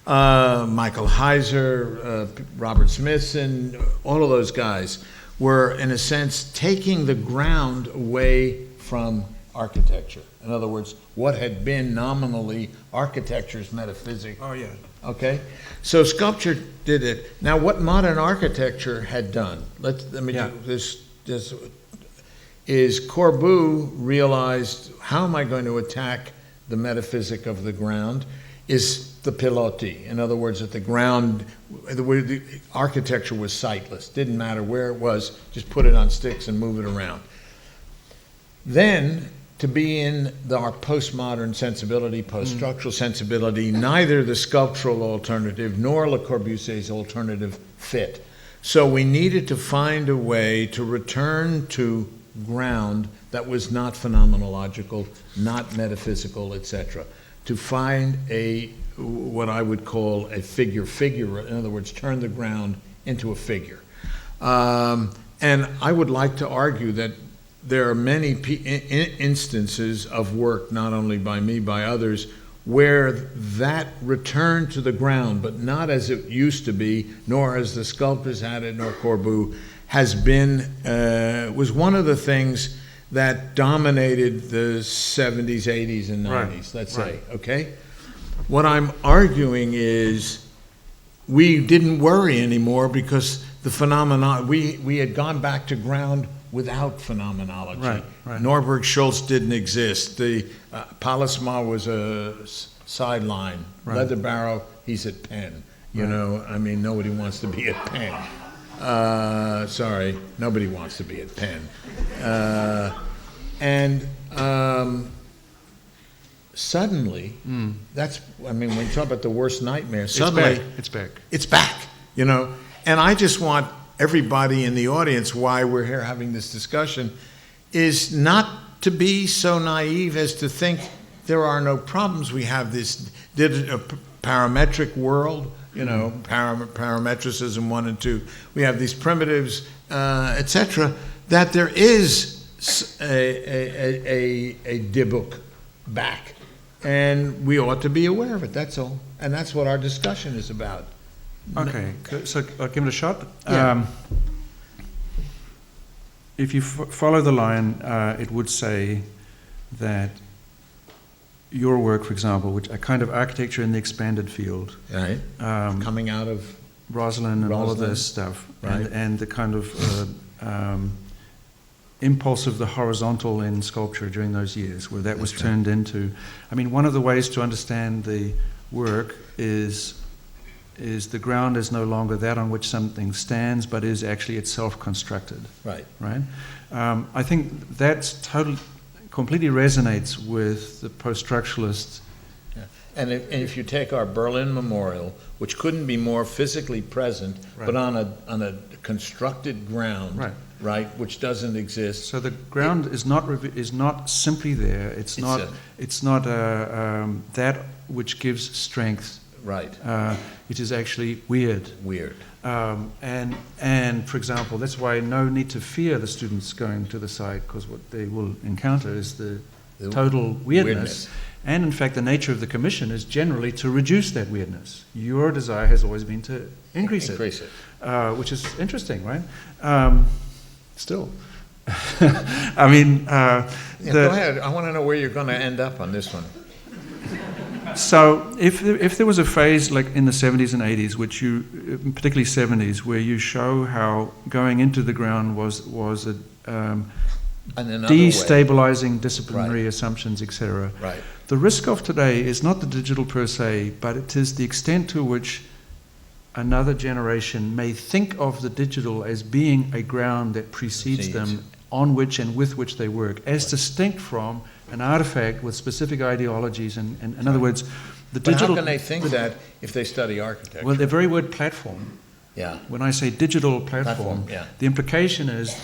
Michael Heiser, Robert Smithson, all of those guys were, in a sense, taking the ground away from architecture. In other words, what had been nominally architecture's metaphysics. Oh, yeah. Okay? So sculpture did it. Now, what modern architecture had done, let me do this, is Corbu realized, how am I going to attack the metaphysic of the ground, is the piloti. In other words, that the ground, the architecture was sightless. Didn't matter where it was, just put it on sticks and move it around. Then, to be in our postmodern sensibility, post-structural sensibility, neither the sculptural alternative nor Le Corbusier's alternative fit. So we needed to find a way to return to ground that was not phenomenological, not metaphysical, etc. To find what I would call a figure. In other words, turn the ground into a figure. And I would like to argue that there are many instances of work, not only by me, by others, where that return to the ground, but not as it used to be, nor as the sculptors had it, nor Corbu, has been, was one of the things that dominated the 70s, 80s, and 90s, let's say, okay? What I'm arguing is we didn't worry anymore because the phenomena, we had gone back to ground without phenomenology. Right. Norberg Schultz didn't exist. The Pallasmaa was a sideline. Leather Barrow, he's at Penn. You know, I mean, nobody wants to be at Penn. Sorry, nobody wants to be at Penn. Suddenly, that's, I mean, when you talk about the worst nightmare, suddenly it's back, you know. And I just want everybody in the audience, why we're here having this discussion, is not to be so naive as to think there are no problems. We have this parametric world, you know, parametricism 1 and 2. We have these primitives, etc. That there is a dibuk back, and we ought to be aware of it. That's all, and that's what our discussion is about. Okay, so I'll give it a shot. Yeah. If you follow the line, it would say that your work, for example, which a kind of architecture in the expanded field, right, coming out of Rosalind and all of this stuff, right, and the kind of impulse of the horizontal in sculpture during those years, where that was turned into, I mean, one of the ways to understand the work is the ground is no longer that on which something stands, but is actually itself constructed. Right. Right. I think that's completely resonates with the post-structuralist And if you take our Berlin Memorial, which couldn't be more physically present, Right. but on a constructed ground, Right. right, which doesn't exist. So the ground is not simply there. It's not that which gives strength. Right. It is actually weird. Weird. And for example, that's why no need to fear the students going to the site, because what they will encounter is the total weirdness. And in fact, the nature of the commission is generally to reduce that weirdness. Your desire has always been to increase it, which is interesting, right? Still. I mean... go ahead. I want to know where you're going to end up on this one. So if there was a phase like in the 70s and 80s, which you, particularly 70s, where you show how going into the ground was a destabilizing disciplinary assumptions, etc. Right. The risk of today is not the digital per se, but it is the extent to which another generation may think of the digital as being a ground that precedes them, on which and with which they work, as distinct from an artifact with specific ideologies. And in other words, the digital... But how can they think that if they study architecture? Well, the very word platform. Yeah. When I say digital platform, the implication is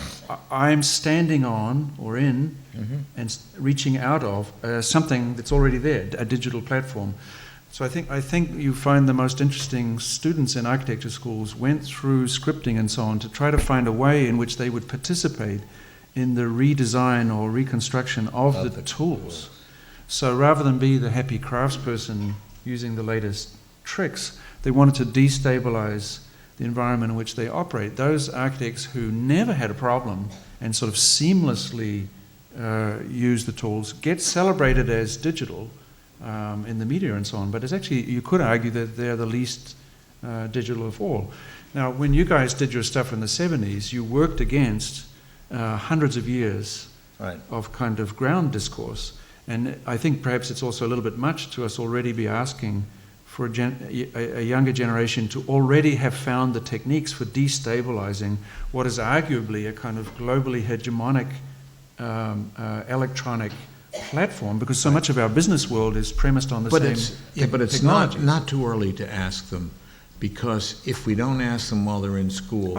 I'm standing on or in and reaching out of something that's already there, a digital platform. So I think you find the most interesting students in architecture schools went through scripting and so on to try to find a way in which they would participate in the redesign or reconstruction of the tools. So rather than be the happy craftsperson using the latest tricks, they wanted to destabilize the environment in which they operate. Those architects who never had a problem and sort of seamlessly use the tools get celebrated as digital in the media and so on, but it's actually, you could argue that they're the least digital of all. Now, when you guys did your stuff in the 70s, you worked against hundreds of years of kind of ground discourse, and I think perhaps it's also a little bit much to us already be asking for a younger generation to already have found the techniques for destabilizing what is arguably a kind of globally hegemonic electronic platform, because so much of our business world is premised on the same but it's technology. not too early to ask them, because if we don't ask them while they're in school,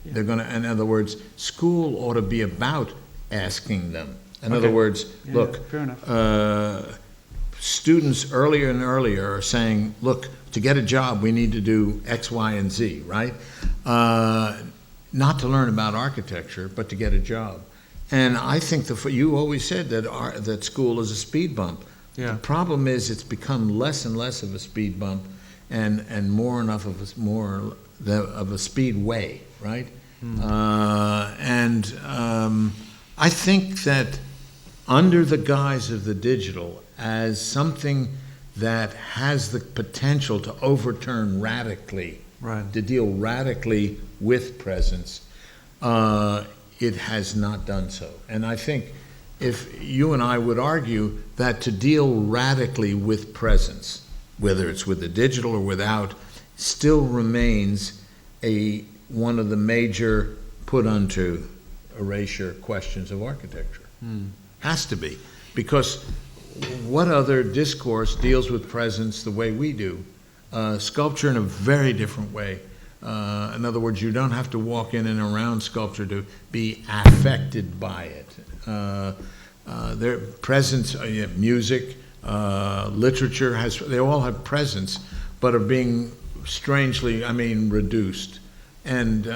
they're going to, in other words, school ought to be about asking them. In other words, look, fair enough. Students earlier and earlier are saying, look, to get a job, we need to do X, Y, and Z, right? Not to learn about architecture, but to get a job. And I think you always said that school is a speed bump. Yeah. The problem is it's become less and less of a speed bump and more of a speedway, right? I think that under the guise of the digital as something that has the potential to overturn radically, to deal radically with presence, it has not done so. And I think if you and I would argue that to deal radically with presence, whether it's with the digital or without, still remains one of the major put unto erasure questions of architecture. Has to be. Because what other discourse deals with presence the way we do? Sculpture in a very different way. In other words, you don't have to walk in and around sculpture to be affected by it. Their presence, music, literature, they all have presence, but are being strangely, reduced. And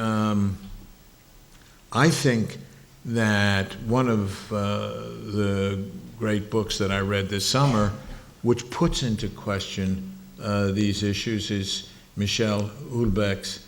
I think that one of the great books that I read this summer, which puts into question these issues, is Michel Houellebecq's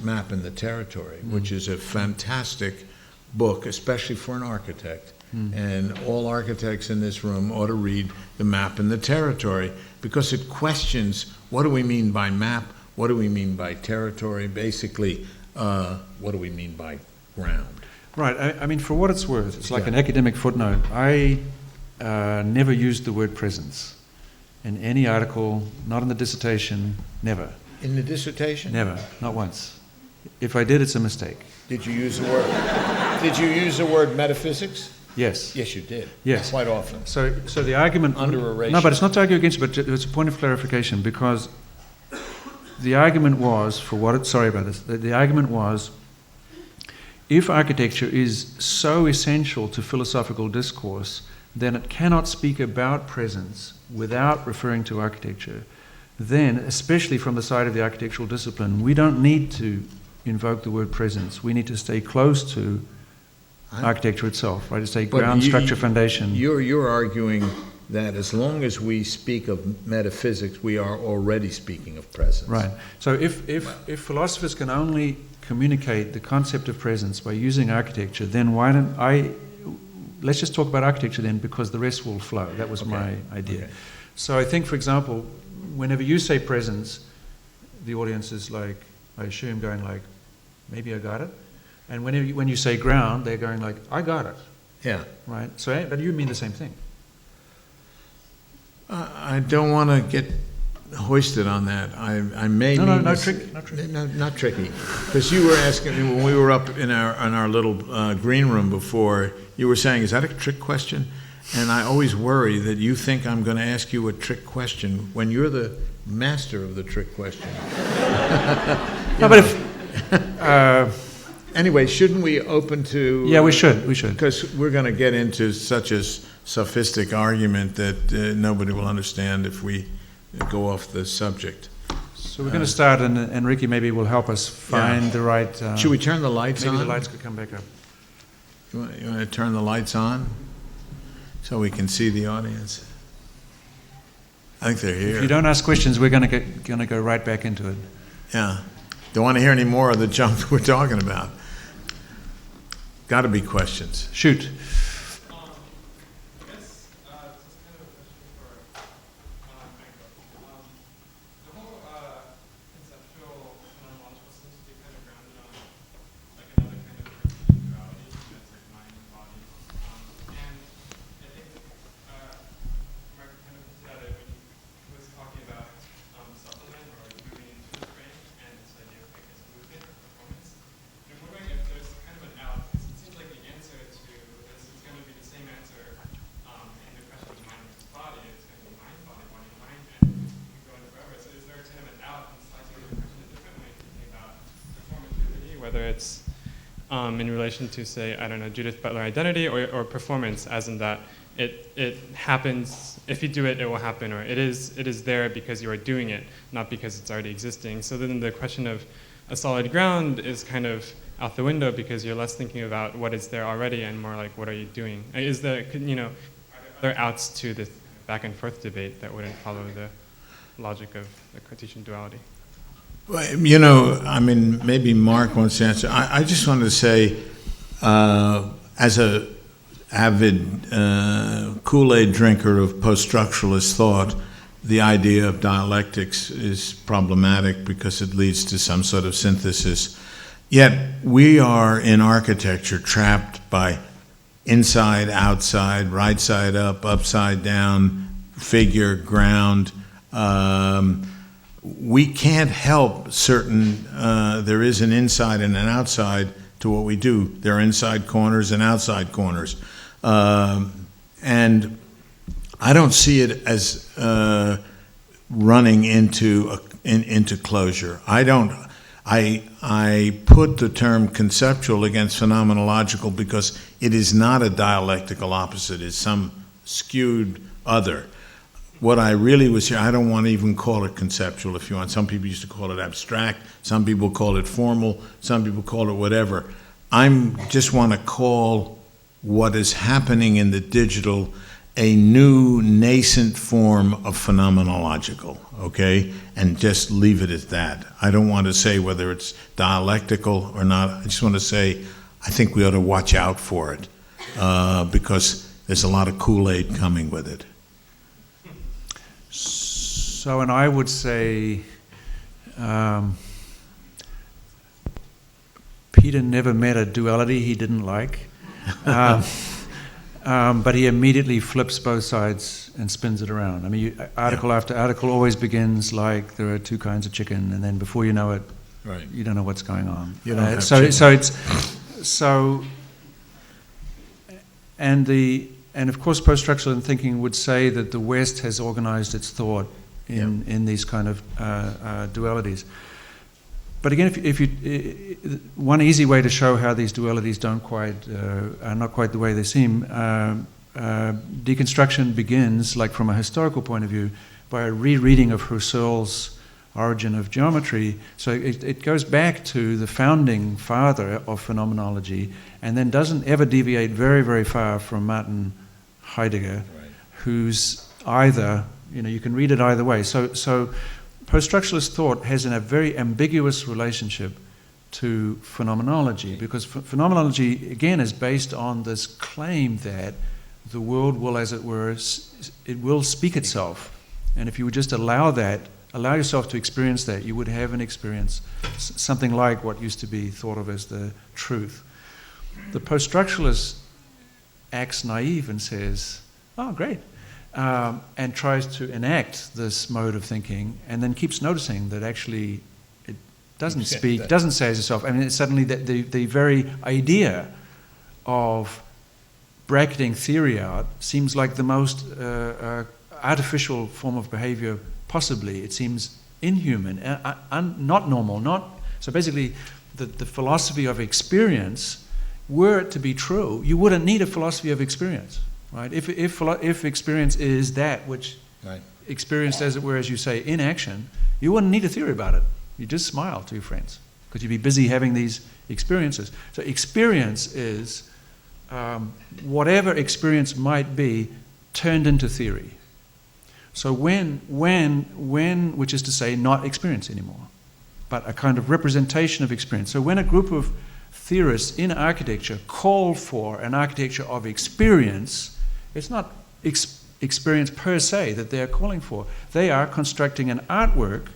Map in the Territory, which is a fantastic book, especially for an architect. And all architects in this room ought to read The Map in the Territory, because it questions, what do we mean by map? What do we mean by territory? Basically, what do we mean by ground? Right. For what it's worth, it's like an academic footnote. I never used the word presence in any article, not in the dissertation, never. In the dissertation? Never, not once. If I did, it's a mistake. Did you use the word? Did you use the word metaphysics? Yes. Yes, you did. Yes. Quite often. So the argument... Under a ratio. No, but it's not to argue against it, but it's a point of clarification, because the argument was, sorry about this, the argument was, if architecture is so essential to philosophical discourse, then it cannot speak about presence without referring to architecture. Then, especially from the side of the architectural discipline, we don't need to invoke the word presence. We need to stay close to architecture itself, right? To say ground, structure, foundation. You're arguing that as long as we speak of metaphysics, we are already speaking of presence. Right. So if philosophers can only communicate the concept of presence by using architecture, then let's just talk about architecture then, because the rest will flow. That was my idea. Okay. So I think, for example, whenever you say presence, the audience is like, I assume, going like, maybe I got it. And when you say ground, they're going like, I got it. Yeah. Right? So, but you mean the same thing. I don't want to get hoisted on that. I may not tricky. Not tricky, because you were asking me when we were up in our little green room before. You were saying, "Is that a trick question?" And I always worry that you think I'm going to ask you a trick question when you're the master of the trick question. No, but if anyway, shouldn't we open to? Yeah, we should. Because we're going to get into such a sophistic argument that nobody will understand if we go off the subject. So we're going to start, and Enrique maybe will help us find the right... Should we turn the lights on? Maybe the lights could come back up. You want to turn the lights on so we can see the audience? I think they're here. If you don't ask questions, we're going to go right back into it. Yeah. Don't want to hear any more of the junk we're talking about. Got to be questions. Shoot. Whether it's in relation to, say, I don't know, Judith Butler identity or performance, as in that it happens, if you do it, it will happen, or it is there because you are doing it, not because it's already existing. So then the question of a solid ground is kind of out the window because you're less thinking about what is there already and more like what are you doing. Are there outs to this back and forth debate that wouldn't follow the logic of the Cartesian duality? Well, I mean, maybe Mark wants to answer. I just wanted to say, as a avid Kool-Aid drinker of post-structuralist thought, the idea of dialectics is problematic because it leads to some sort of synthesis. Yet we are in architecture trapped by inside, outside, right side up, upside down, figure, ground. We can't help certain, there is an inside and an outside to what we do. There are inside corners and outside corners. And I don't see it as running into closure. I put the term conceptual against phenomenological because it is not a dialectical opposite. It's some skewed other. What I really was here, I don't want to even call it conceptual if you want. Some people used to call it abstract. Some people call it formal. Some people call it whatever. I just want to call what is happening in the digital a new nascent form of phenomenological, okay? And just leave it at that. I don't want to say whether it's dialectical or not. I just want to say I think we ought to watch out for it because there's a lot of Kool-Aid coming with it. So, and I would say Peter never met a duality he didn't like, but he immediately flips both sides and spins it around. I mean, article after article always begins like there are two kinds of chicken, and then before you know it, right, you don't know what's going on. You don't have so chicken. So And of course, post-structuralism thinking would say that the West has organized its thought in these kind of dualities. But again, one easy way to show how these dualities are not quite the way they seem, deconstruction begins, like from a historical point of view, by a rereading of Husserl's Origin of Geometry. So it goes back to the founding father of phenomenology, and then doesn't ever deviate very, very far from Martin Heidegger, who's either, you can read it either way. So post-structuralist thought has a very ambiguous relationship to phenomenology, because phenomenology, again, is based on this claim that the world will, as it were, it will speak itself. And if you would just allow yourself to experience that, you would have an experience, something like what used to be thought of as the truth. The post-structuralist acts naive and says, oh, great, and tries to enact this mode of thinking, and then keeps noticing that actually it doesn't speak, doesn't say as itself. I mean, it's suddenly the very idea of bracketing theory out seems like the most artificial form of behavior possibly. It seems inhuman, not normal, so basically the philosophy of experience, were it to be true, you wouldn't need a philosophy of experience, right? If experience is that which experienced, as it were, as you say, in action, you wouldn't need a theory about it. You just smile to your friends because you'd be busy having these experiences. So experience is whatever experience might be turned into theory. So when, which is to say, not experience anymore, but a kind of representation of experience. So when a group of theorists in architecture call for an architecture of experience, it's not experience per se that they are calling for. They are constructing an artwork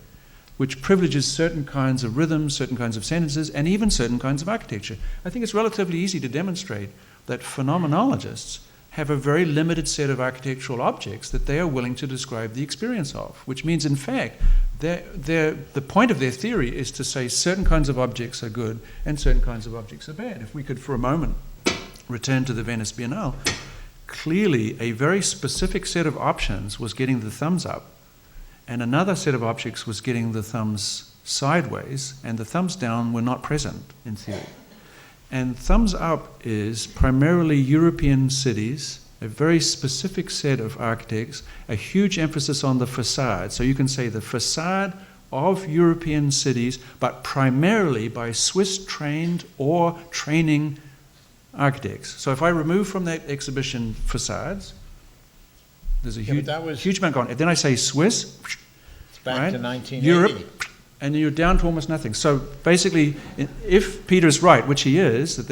which privileges certain kinds of rhythms, certain kinds of sentences, and even certain kinds of architecture. I think it's relatively easy to demonstrate that phenomenologists have a very limited set of architectural objects that they are willing to describe the experience of, which means, in fact, the point of their theory is to say certain kinds of objects are good and certain kinds of objects are bad. If we could for a moment return to the Venice Biennale, clearly a very specific set of options was getting the thumbs up, and another set of objects was getting the thumbs sideways, and the thumbs down were not present in theory. And thumbs up is primarily European cities, a very specific set of architects, a huge emphasis on the facade. So you can say the facade of European cities, but primarily by Swiss-trained or training architects. So if I remove from that exhibition facades, there's a huge amount gone. And then I say Swiss, it's back to 1980. Europe, and you're down to almost nothing. So basically, if Peter's right, which he is, that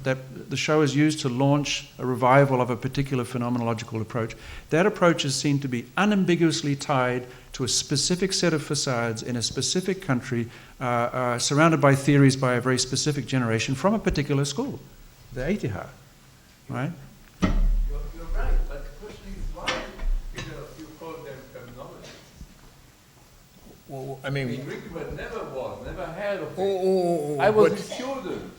that the show is used to launch a revival of a particular phenomenological approach, that approach is seen to be unambiguously tied to a specific set of facades in a specific country, surrounded by theories by a very specific generation from a particular school, the ETH, right? You're right, but the question is why you call them phenomenologists? Well, I mean, Enrique never heard of it. oh, I was a student.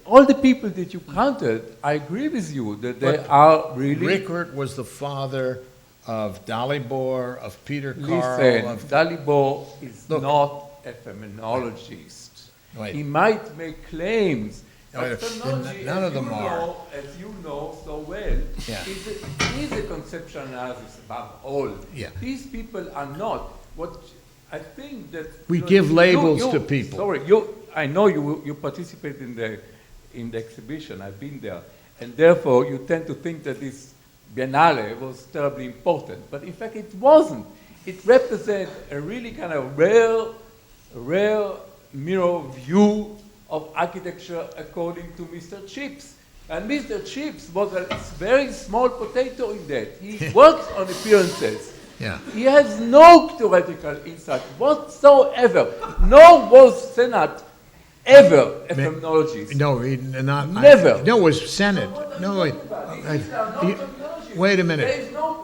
All the people that you counted, I agree with you that they are really. Rickert was the father of Dalibor, of Peter Carl. Listen, Dalibor is not a phenomenologist. Right. He might make claims. But Right. phenomenology, None of them are. As you know so well, Yeah. is a conceptual analysis above all. Yeah. These people are not. What I think that We give labels to people. Sorry, I know you participate in the exhibition. I've been there, and therefore you tend to think that this Biennale was terribly important, but in fact it wasn't. It represents a really kind of rare mirror view of architecture according to Mr. Chips. And Mr. Chips was a very small potato in that. He works on appearances. Yeah. He has no theoretical insight whatsoever. Nor was Senat ever a phenomenologist. No, Never. No, it was Senate. No, wait. These are not phenomenologists. Wait a minute. There is no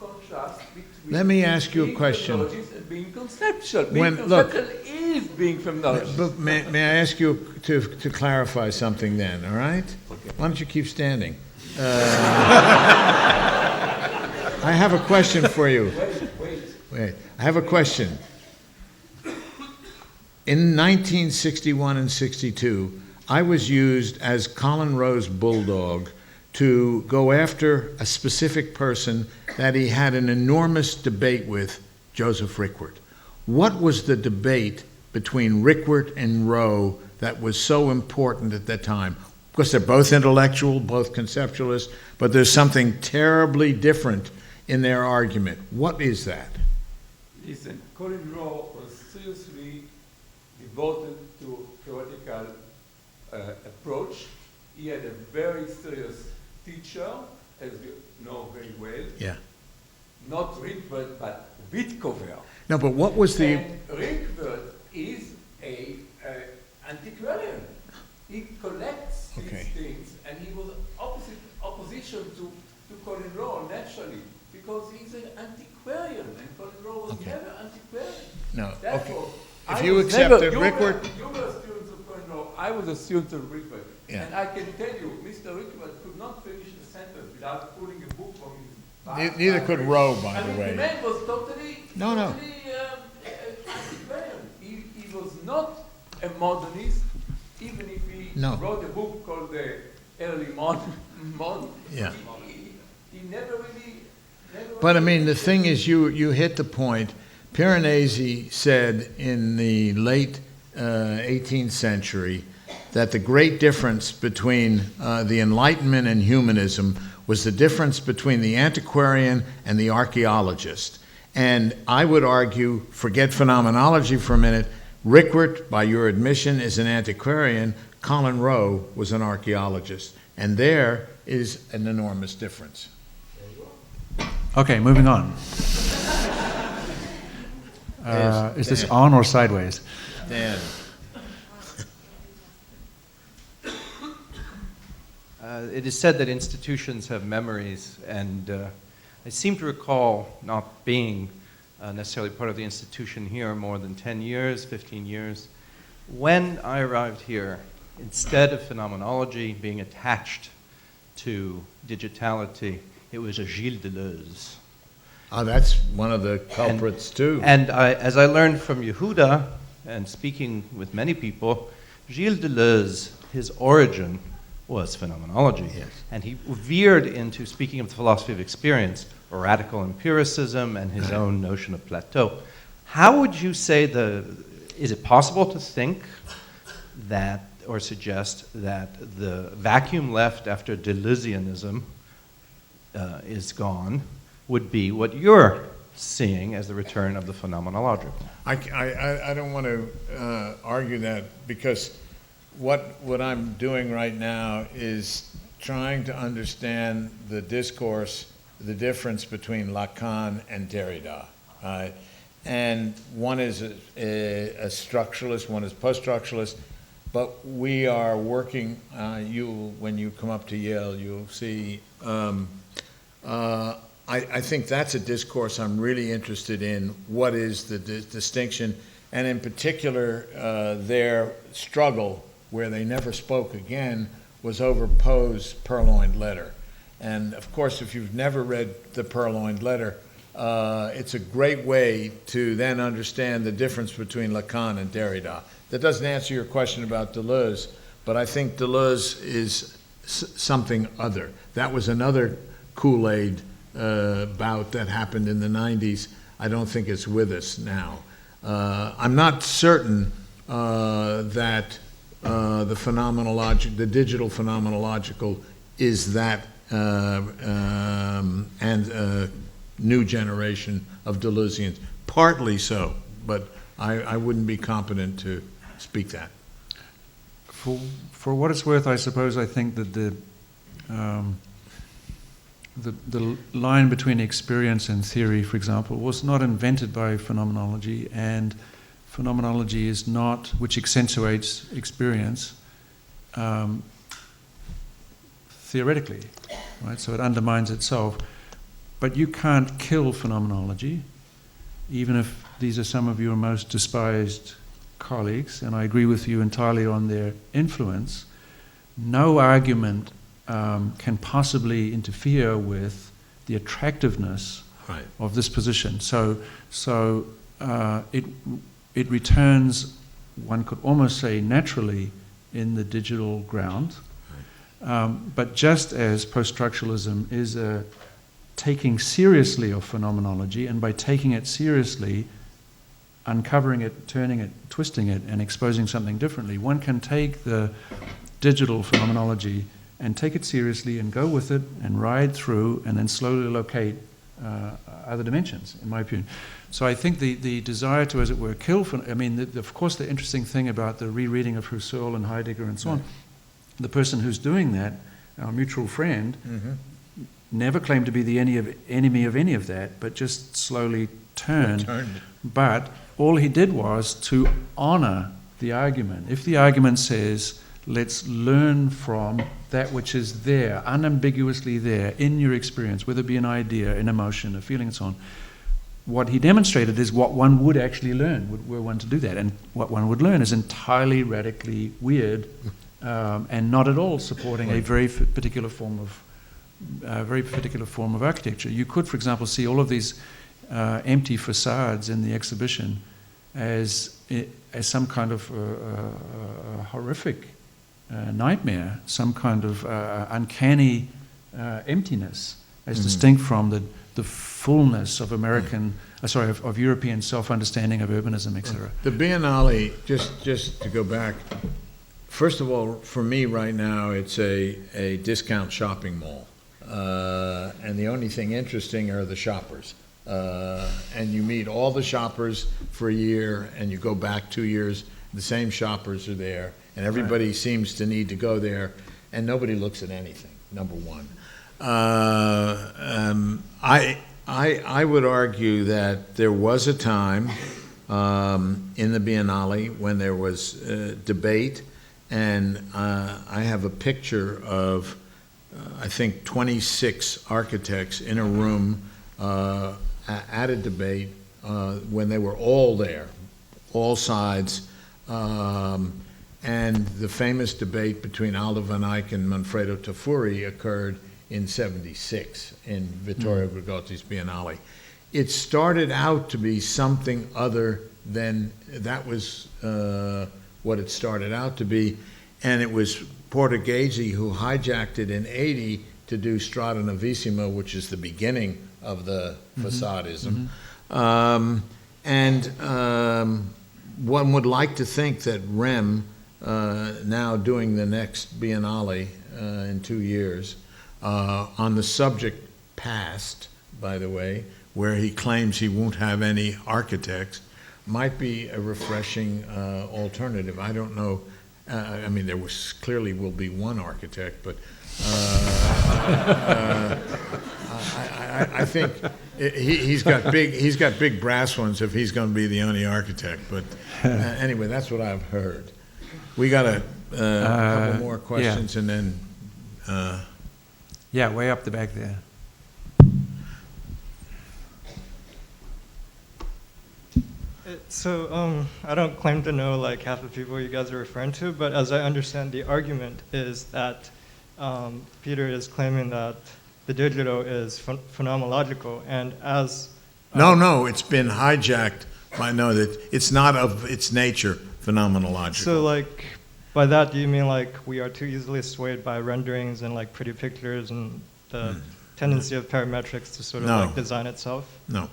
contrast between Let me ask you a being question. phenomenologist and being conceptual. When- Being look, conceptual is being phenomenologist. But may I ask you to clarify something then, all right? Okay. Why don't you keep standing? I have a question for you. Wait. I have a question. In 1961 and 62, I was used as Colin Rowe's bulldog to go after a specific person that he had an enormous debate with, Joseph Rickwert. What was the debate between Rickwert and Rowe that was so important at that time? Of course, they're both intellectual, both conceptualists, but there's something terribly different in their argument. What is that? Listen, Colin Rowe was seriously devoted to theoretical approach. He had a very serious teacher, as you know very well. Yeah. Not Rickwert, but Wittkower. No, but what was the... And Rickwert is a antiquarian. He collects these things, and he was opposition to Colin Rowe, naturally, because he's an antiquarian, and Colin Rowe was never antiquarian. No, Therefore, okay. If you accept that you Rickwert... You were a student of Colin Rowe, I was a student of Rickwert. Yeah. And I can tell you, Mr. Rickwert could not finish a sentence without pulling a book from his... Neither could Rowe, by the way. The man was totally No. antiquarian. He was not a modernist, even if he wrote a book called the Early Modern. Yeah. He never really... But I mean, the thing is, you hit the point. Piranesi said in the late 18th century that the great difference between the Enlightenment and humanism was the difference between the antiquarian and the archaeologist. And I would argue, forget phenomenology for a minute, Rickwert, by your admission, is an antiquarian. Colin Rowe was an archaeologist. And there is an enormous difference. Okay, moving on. Is this on or sideways? Dan. It is said that institutions have memories, and I seem to recall not being necessarily part of the institution here more than 10 years, 15 years. When I arrived here, instead of phenomenology being attached to digitality, it was a Gilles Deleuze. Oh, that's one of the culprits, too. And as I learned from Yehuda, and speaking with many people, Gilles Deleuze, his origin was phenomenology. Yes. And he veered into speaking of the philosophy of experience, radical empiricism, and his own notion of plateau. How would you say is it possible to think that, or suggest that the vacuum left after Deleuzianism is gone would be what you're seeing as the return of the phenomenological? I don't want to argue that, because what I'm doing right now is trying to understand the discourse, the difference between Lacan and Derrida. And one is a structuralist, one is post-structuralist, but we are working, when you come up to Yale, you'll see, I think that's a discourse I'm really interested in. What is the distinction? And in particular, their struggle, where they never spoke again, was over Poe's Purloined Letter. And of course, if you've never read the Purloined Letter, it's a great way to then understand the difference between Lacan and Derrida. That doesn't answer your question about Deleuze, but I think Deleuze is something other. That was another Kool-Aid bout that happened in the 90s. I don't think it's with us now. I'm not certain that the digital phenomenological is that new generation of Deleuzians. Partly so, but I wouldn't be competent to speak that. For what it's worth, I suppose I think that the line between experience and theory, for example, was not invented by phenomenology, and phenomenology is not, which accentuates experience theoretically, right? So it undermines itself. But you can't kill phenomenology, even if these are some of your most despised colleagues, and I agree with you entirely on their influence, no argument can possibly interfere with the attractiveness Right. of this position. So it returns, one could almost say naturally, in the digital ground. But just as post-structuralism is a taking seriously of phenomenology, and by taking it seriously, uncovering it, turning it, twisting it, and exposing something differently, one can take the digital phenomenology and take it seriously and go with it and ride through and then slowly locate other dimensions, in my opinion. So I think the desire to, as it were, kill, of course the interesting thing about the rereading of Husserl and Heidegger and so on, the person who's doing that, our mutual friend, never claimed to be the enemy of any of that, but just slowly turned. But all he did was to honor the argument. If the argument says, let's learn from that which is there, unambiguously there, in your experience, whether it be an idea, an emotion, a feeling, and so on, what he demonstrated is what one would actually learn, were one to do that. And what one would learn is entirely radically weird and not at all supporting a very particular form of architecture. You could, for example, see all of these empty facades in the exhibition as some kind of horrific nightmare, some kind of uncanny emptiness, as distinct from the fullness of of European self-understanding of urbanism, etc. The Biennale, just to go back, first of all, for me right now, it's a discount shopping mall. And the only thing interesting are the shoppers. And you meet all the shoppers for a year, and you go back 2 years, the same shoppers are there, and everybody seems to need to go there, and nobody looks at anything, number one. I would argue that there was a time in the Biennale when there was debate, and I have a picture of, I think, 26 architects in a room at a debate when they were all there, all sides, and the famous debate between Aldo van Eyck and Manfredo Tafuri occurred in '76 in Vittorio Grigotti's Biennale. It started out to be something other than that was what it started out to be, and it was Portuguese who hijacked it in '80 to do Strada Novissima, which is the beginning of the facadism. One would like to think that Rem, now doing the next Biennale in 2 years, on the subject past, by the way, where he claims he won't have any architects, might be a refreshing alternative. I don't know. I mean, there was clearly will be one architect, but I think he's got big brass ones if he's going to be the only architect. But anyway, that's what I've heard. We got a couple more questions, and then. Yeah, way up the back there. So I don't claim to know like half the people you guys are referring to, but as I understand, the argument is that Peter is claiming that the digital is phenomenological, and as No, it's been hijacked by that it's not of its nature phenomenological. So like by that, do you mean like we are too easily swayed by renderings and like pretty pictures and the tendency of parametrics to sort of like design itself? No.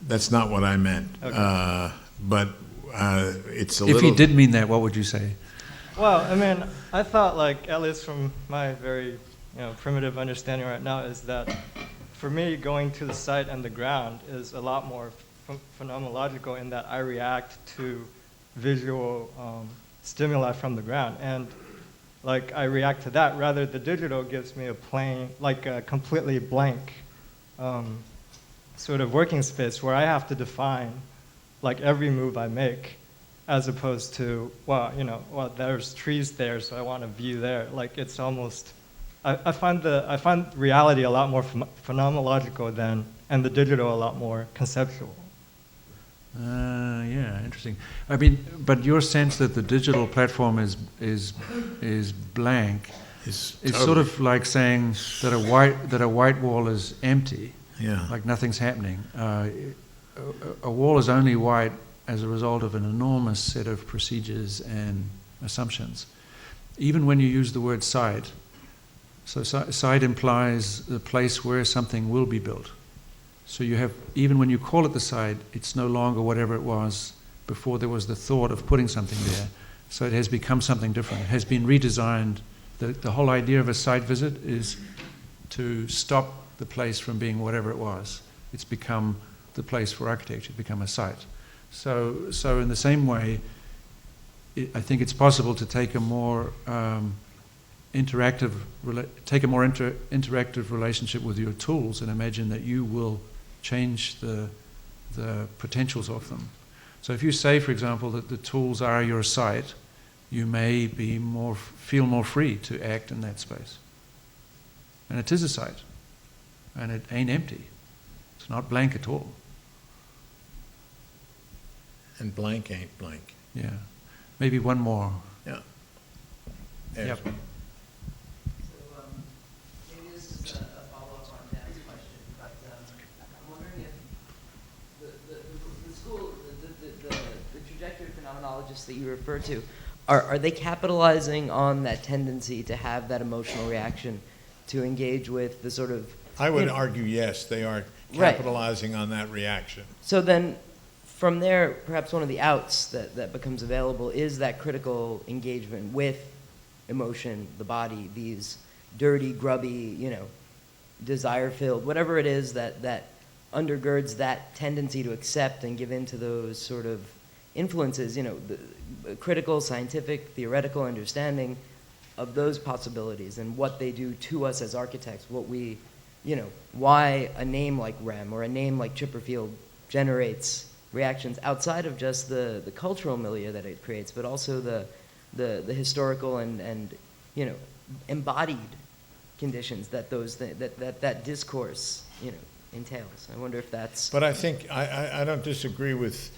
That's not what I meant. Okay. But it's a If little... he did mean that, what would you say? Well, I mean, I thought like, at least from my very primitive understanding right now, is that for me, going to the site and the ground is a lot more phenomenological in that I react to visual stimuli from the ground. And like I react to that, rather the digital gives me a plain, like a completely blank sort of working space where I have to define like every move I make, as opposed to, well, there's trees there, so I want a view there. Like it's almost, I find reality a lot more phenomenological and the digital a lot more conceptual. Yeah, interesting. I mean, but your sense that the digital platform is blank It's is totally- sort of like saying that a white wall is empty, Yeah. like nothing's happening. A wall is only white as a result of an enormous set of procedures and assumptions. Even when you use the word site, so site implies the place where something will be built. So you have, even when you call it the site, it's no longer whatever it was before there was the thought of putting something there. So it has become something different. It has been redesigned. The whole idea of a site visit is to stop the place from being whatever it was. It's become the place for architecture. It's become a site. So in the same way, I think it's possible to take a more interactive relationship with your tools and imagine that you will change the potentials of them. So if you say, for example, that the tools are your site, you may feel more free to act in that space. And it is a site, and it ain't empty. It's not blank at all. And blank ain't blank. Yeah. Maybe one more. Yeah. Yep. So maybe this is a follow-up on Dan's question, but I'm wondering if the school, the trajectory phenomenologists that you refer to, are they capitalizing on that tendency to have that emotional reaction, to engage with the sort of... I would argue, yes, they are Right. capitalizing on that reaction. So then, from there, perhaps one of the outs that becomes available is that critical engagement with emotion, the body, these dirty, grubby, desire-filled, whatever it is that undergirds that tendency to accept and give in to those sort of influences, the critical, scientific, theoretical understanding of those possibilities and what they do to us as architects, what we, why a name like REM or a name like Chipperfield generates reactions outside of just the cultural milieu that it creates, but also the historical and embodied conditions that that discourse entails. I wonder if that's... But I think, I don't disagree with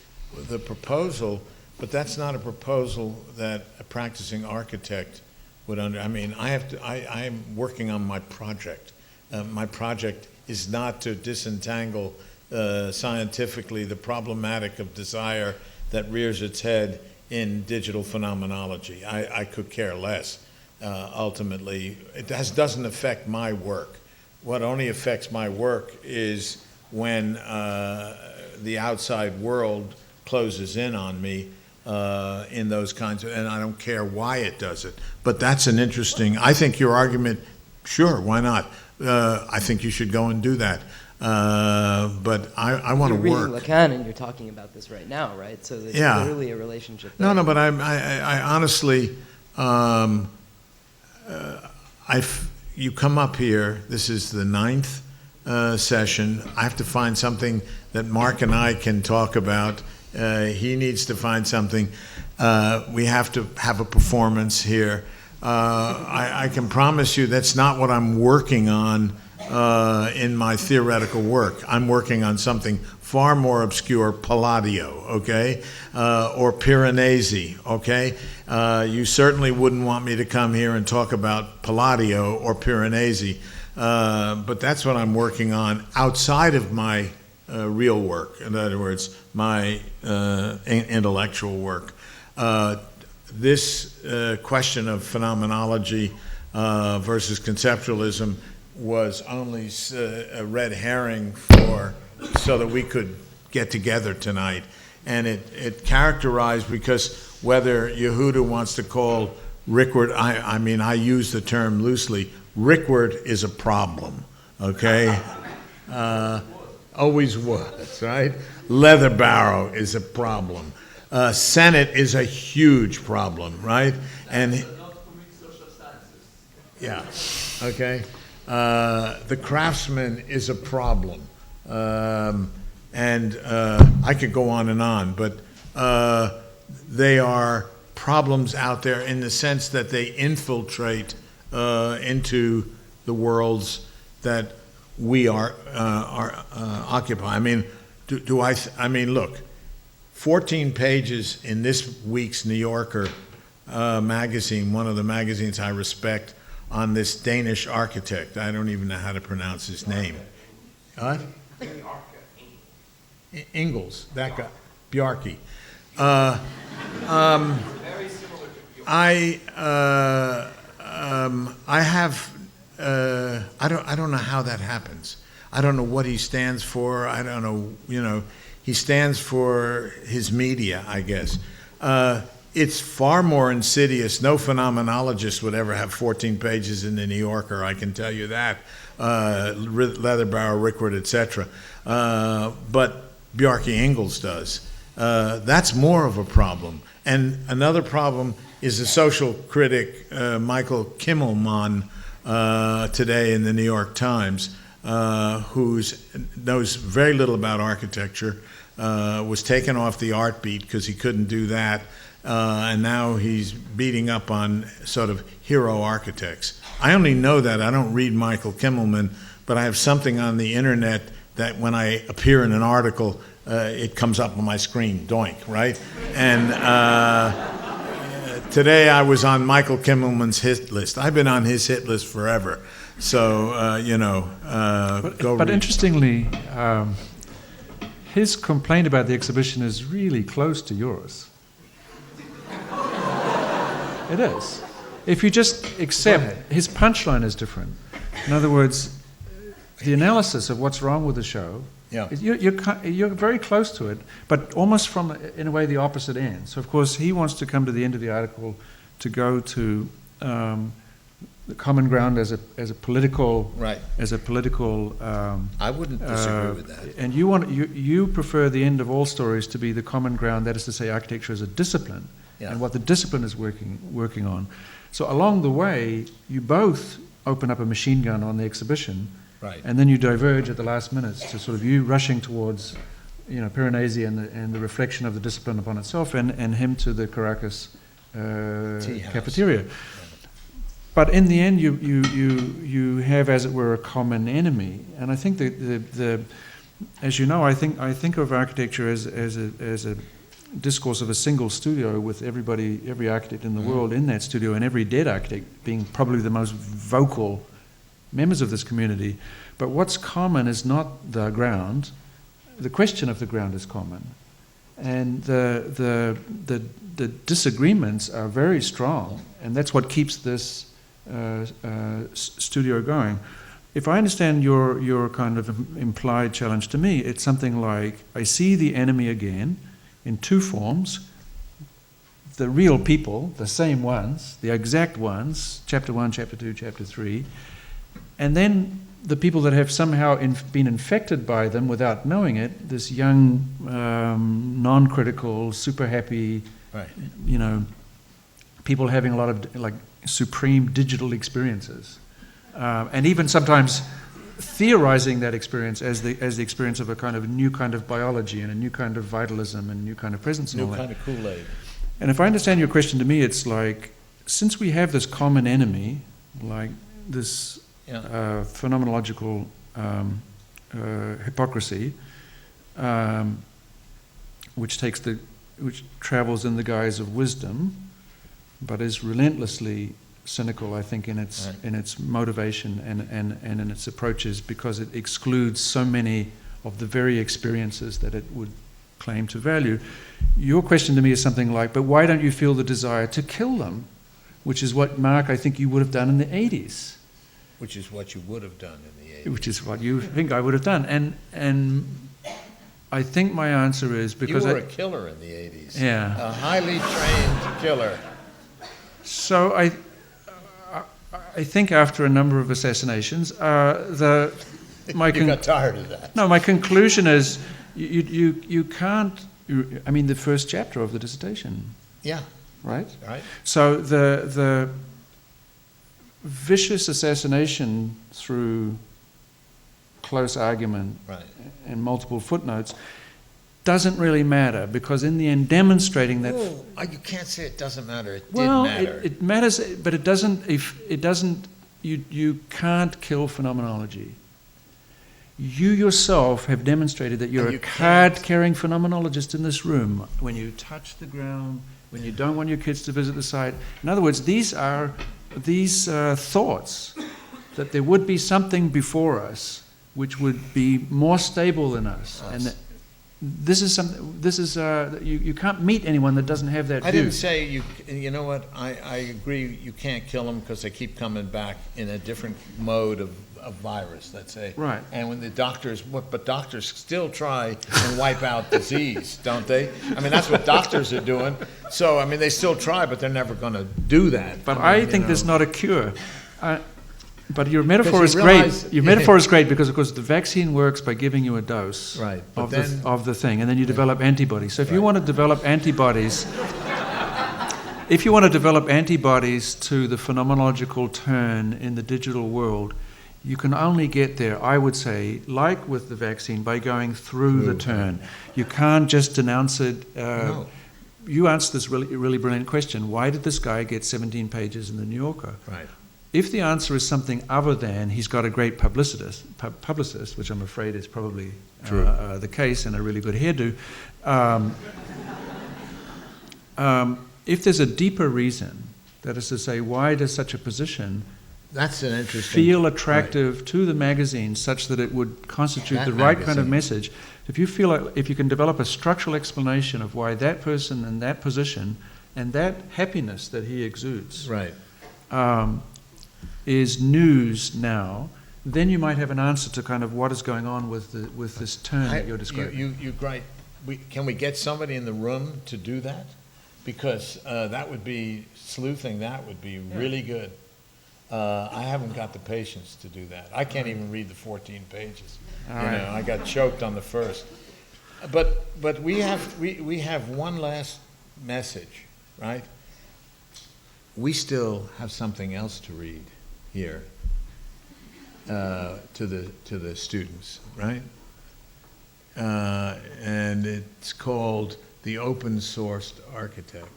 the proposal, but that's not a proposal that a practicing architect would I mean, I'm working on my project. My project is not to disentangle scientifically the problematic of desire that rears its head in digital phenomenology. I could care less. Ultimately, it doesn't affect my work. What only affects my work is when the outside world closes in on me in those kinds of, and I don't care why it does it. But that's an interesting, I think your argument, sure, why not? I think you should go and do that. But I want to You're work. reading Lacan and you're talking about this right now, right? So there's Yeah. clearly a relationship there. No, but I honestly, you come up here, this is the 9th session. I have to find something that Mark and I can talk about. He needs to find something. We have to have a performance here. I can promise you that's not what I'm working on in my theoretical work. I'm working on something far more obscure, Palladio, okay, or Piranesi, okay? You certainly wouldn't want me to come here and talk about Palladio or Piranesi, but that's what I'm working on outside of my real work, in other words, my intellectual work. This question of phenomenology versus conceptualism was only a red herring so that we could get together tonight. And it characterized, because whether Yehuda wants to call Rickward, I use the term loosely, Rickward is a problem, okay? Always was, right? Leather Barrow is a problem. Senate is a huge problem, right? And yeah, okay. The craftsman is a problem. And I could go on and on, but they are problems out there in the sense that they infiltrate into the worlds that we are occupy. I mean, look, 14 pages in this week's New Yorker magazine, one of the magazines I respect, on this Danish architect. I don't even know how to pronounce his name. What? Ingalls, that guy, Bjarke. I don't know how that happens. I don't know what he stands for. I don't know, he stands for his media, I guess. It's far more insidious. No phenomenologist would ever have 14 pages in the New Yorker, I can tell you that. Leatherbauer, Rickard, etc. But Bjarke Ingels does. That's more of a problem. And another problem is the social critic Michael Kimmelman today in the New York Times, who knows very little about architecture, was taken off the art beat because he couldn't do that, and now he's beating up on sort of hero architects. I only know that. I don't read Michael Kimmelman, but I have something on the internet that when I appear in an article, it comes up on my screen, doink, right? And today I was on Michael Kimmelman's hit list. I've been on his hit list forever. So, go But read. interestingly, his complaint about the exhibition is really close to yours. It is. If you just accept, his punchline is different. In other words, the analysis of what's wrong with the show, Yeah. you're very close to it, but almost from, in a way, the opposite end. So, of course, he wants to come to the end of the article to go to the common ground as a political, Right. as a political. I wouldn't disagree with that. And you prefer the end of all stories to be the common ground. That is to say, architecture as a discipline, Yeah. and what the discipline is working on. So along the way, you both open up a machine gun on the exhibition. Right. And then you diverge at the last minutes to sort of you rushing towards, Piranesi and the reflection of the discipline upon itself, and him to the Caracas Tea house. cafeteria. But in the end, you have, as it were, a common enemy. And I think the as you know, I think of architecture as a discourse of a single studio with every architect in the world in that studio, and every dead architect being probably the most vocal members of this community. But what's common is not the ground. The question of the ground is common, and the disagreements are very strong, and that's what keeps this studio going. If I understand your kind of implied challenge to me, it's something like, I see the enemy again in two forms: the real people, the same ones, the exact ones, chapter 1, chapter 2, chapter 3, and then the people that have somehow been infected by them without knowing it, this young, non-critical, super happy, Right. People having a lot of like supreme digital experiences, and even sometimes theorizing that experience as the experience of a kind of new kind of biology and a new kind of vitalism and a new kind of presence and all New that. kind of Kool-Aid. And if I understand your question to me, it's like, since we have this common enemy, like this phenomenological hypocrisy, which travels in the guise of wisdom, but is relentlessly cynical, I think, in its motivation and in its approaches, because it excludes so many of the very experiences that it would claim to value. Your question to me is something like, but why don't you feel the desire to kill them? Which is what, Mark, I think you would have done in the 80s. Which is what you would have done in the 80s. Which is what you think I would have done. And I think my answer is because you were a killer in the 80s. Yeah. A highly trained killer. So I think after a number of assassinations, my You got tired of that. No, my conclusion is you can't. I mean, the first chapter of the dissertation. Yeah. Right. Right. So the vicious assassination through close argument Right. and multiple footnotes doesn't really matter, because in the end, demonstrating that. Oh, you can't say it doesn't matter. It Well, did matter. it matters, but it doesn't. If it doesn't, you can't kill phenomenology. You yourself have demonstrated that you're And a you can't- card-carrying phenomenologist in this room. When you touch the ground, when you don't want your kids to visit the site. In other words, these are thoughts that there would be something before us which would be more stable than us. And that this is something. This is you can't meet anyone that doesn't have that I view. didn't say you. You know what? I agree. You can't kill them because they keep coming back in a different mode of virus. Let's say. Right. And when the doctors, but doctors still try and wipe out disease, don't they? I mean, that's what doctors are doing. So I mean, they still try, but they're never going to do that. But mean, I you think there's know. not a cure. But your metaphor Because is you great. realize- Your metaphor is great because, of course, the vaccine works by giving you a dose Right, but of, then- of the thing, and then you develop antibodies. So if you Right. want to develop antibodies, if you want to develop antibodies to the phenomenological turn in the digital world, you can only get there, I would say, like with the vaccine, by going through the turn. You can't just denounce it. No. You asked this really brilliant question. Why did this guy get 17 pages in the New Yorker? Right. If the answer is something other than he's got a great publicist, which I'm afraid is probably the case, and a really good hairdo, if there's a deeper reason, that is to say, why does such a position That's an interesting. feel attractive to the magazine such that it would constitute That the right kind of magazine. message? If you feel like, if you can develop a structural explanation of why that person in that position and that happiness that he exudes Right. is news now, then you might have an answer to kind of what is going on with this turn that you're describing. You great. Can we get somebody in the room to do that? Because that would be sleuthing. That would be really good. I haven't got the patience to do that. I can't even read the 14 pages. All You right. know, I got choked on the first. But we have one last message, right? We still have something else to read here to the students, right? And it's called The Open Sourced Architect.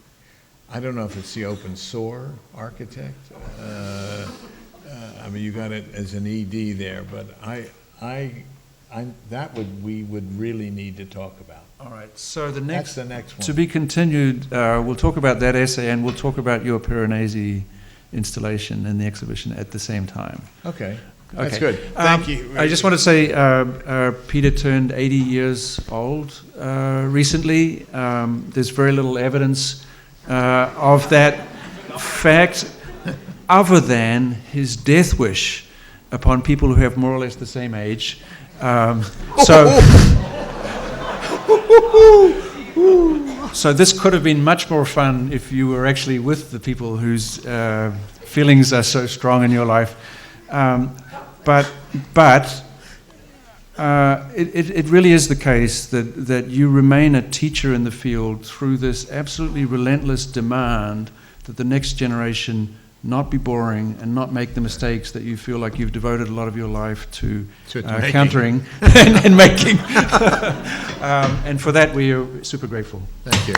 I don't know if it's the open source architect. I mean, you got it as an ED there, but we would really need to talk about. All right, so That's the next one. to be continued, we'll talk about that essay and we'll talk about your Piranesi installation in the exhibition at the same time. Okay, that's Okay. good. Thank you. I just want to say Peter turned 80 years old recently. There's very little evidence of that fact other than his death wish upon people who have more or less the same age. So this could have been much more fun if you were actually with the people whose feelings are so strong in your life. But it really is the case that you remain a teacher in the field through this absolutely relentless demand that the next generation not be boring and not make the mistakes that you feel like you've devoted a lot of your life to making. countering and making. And for that, we are super grateful. Thank you.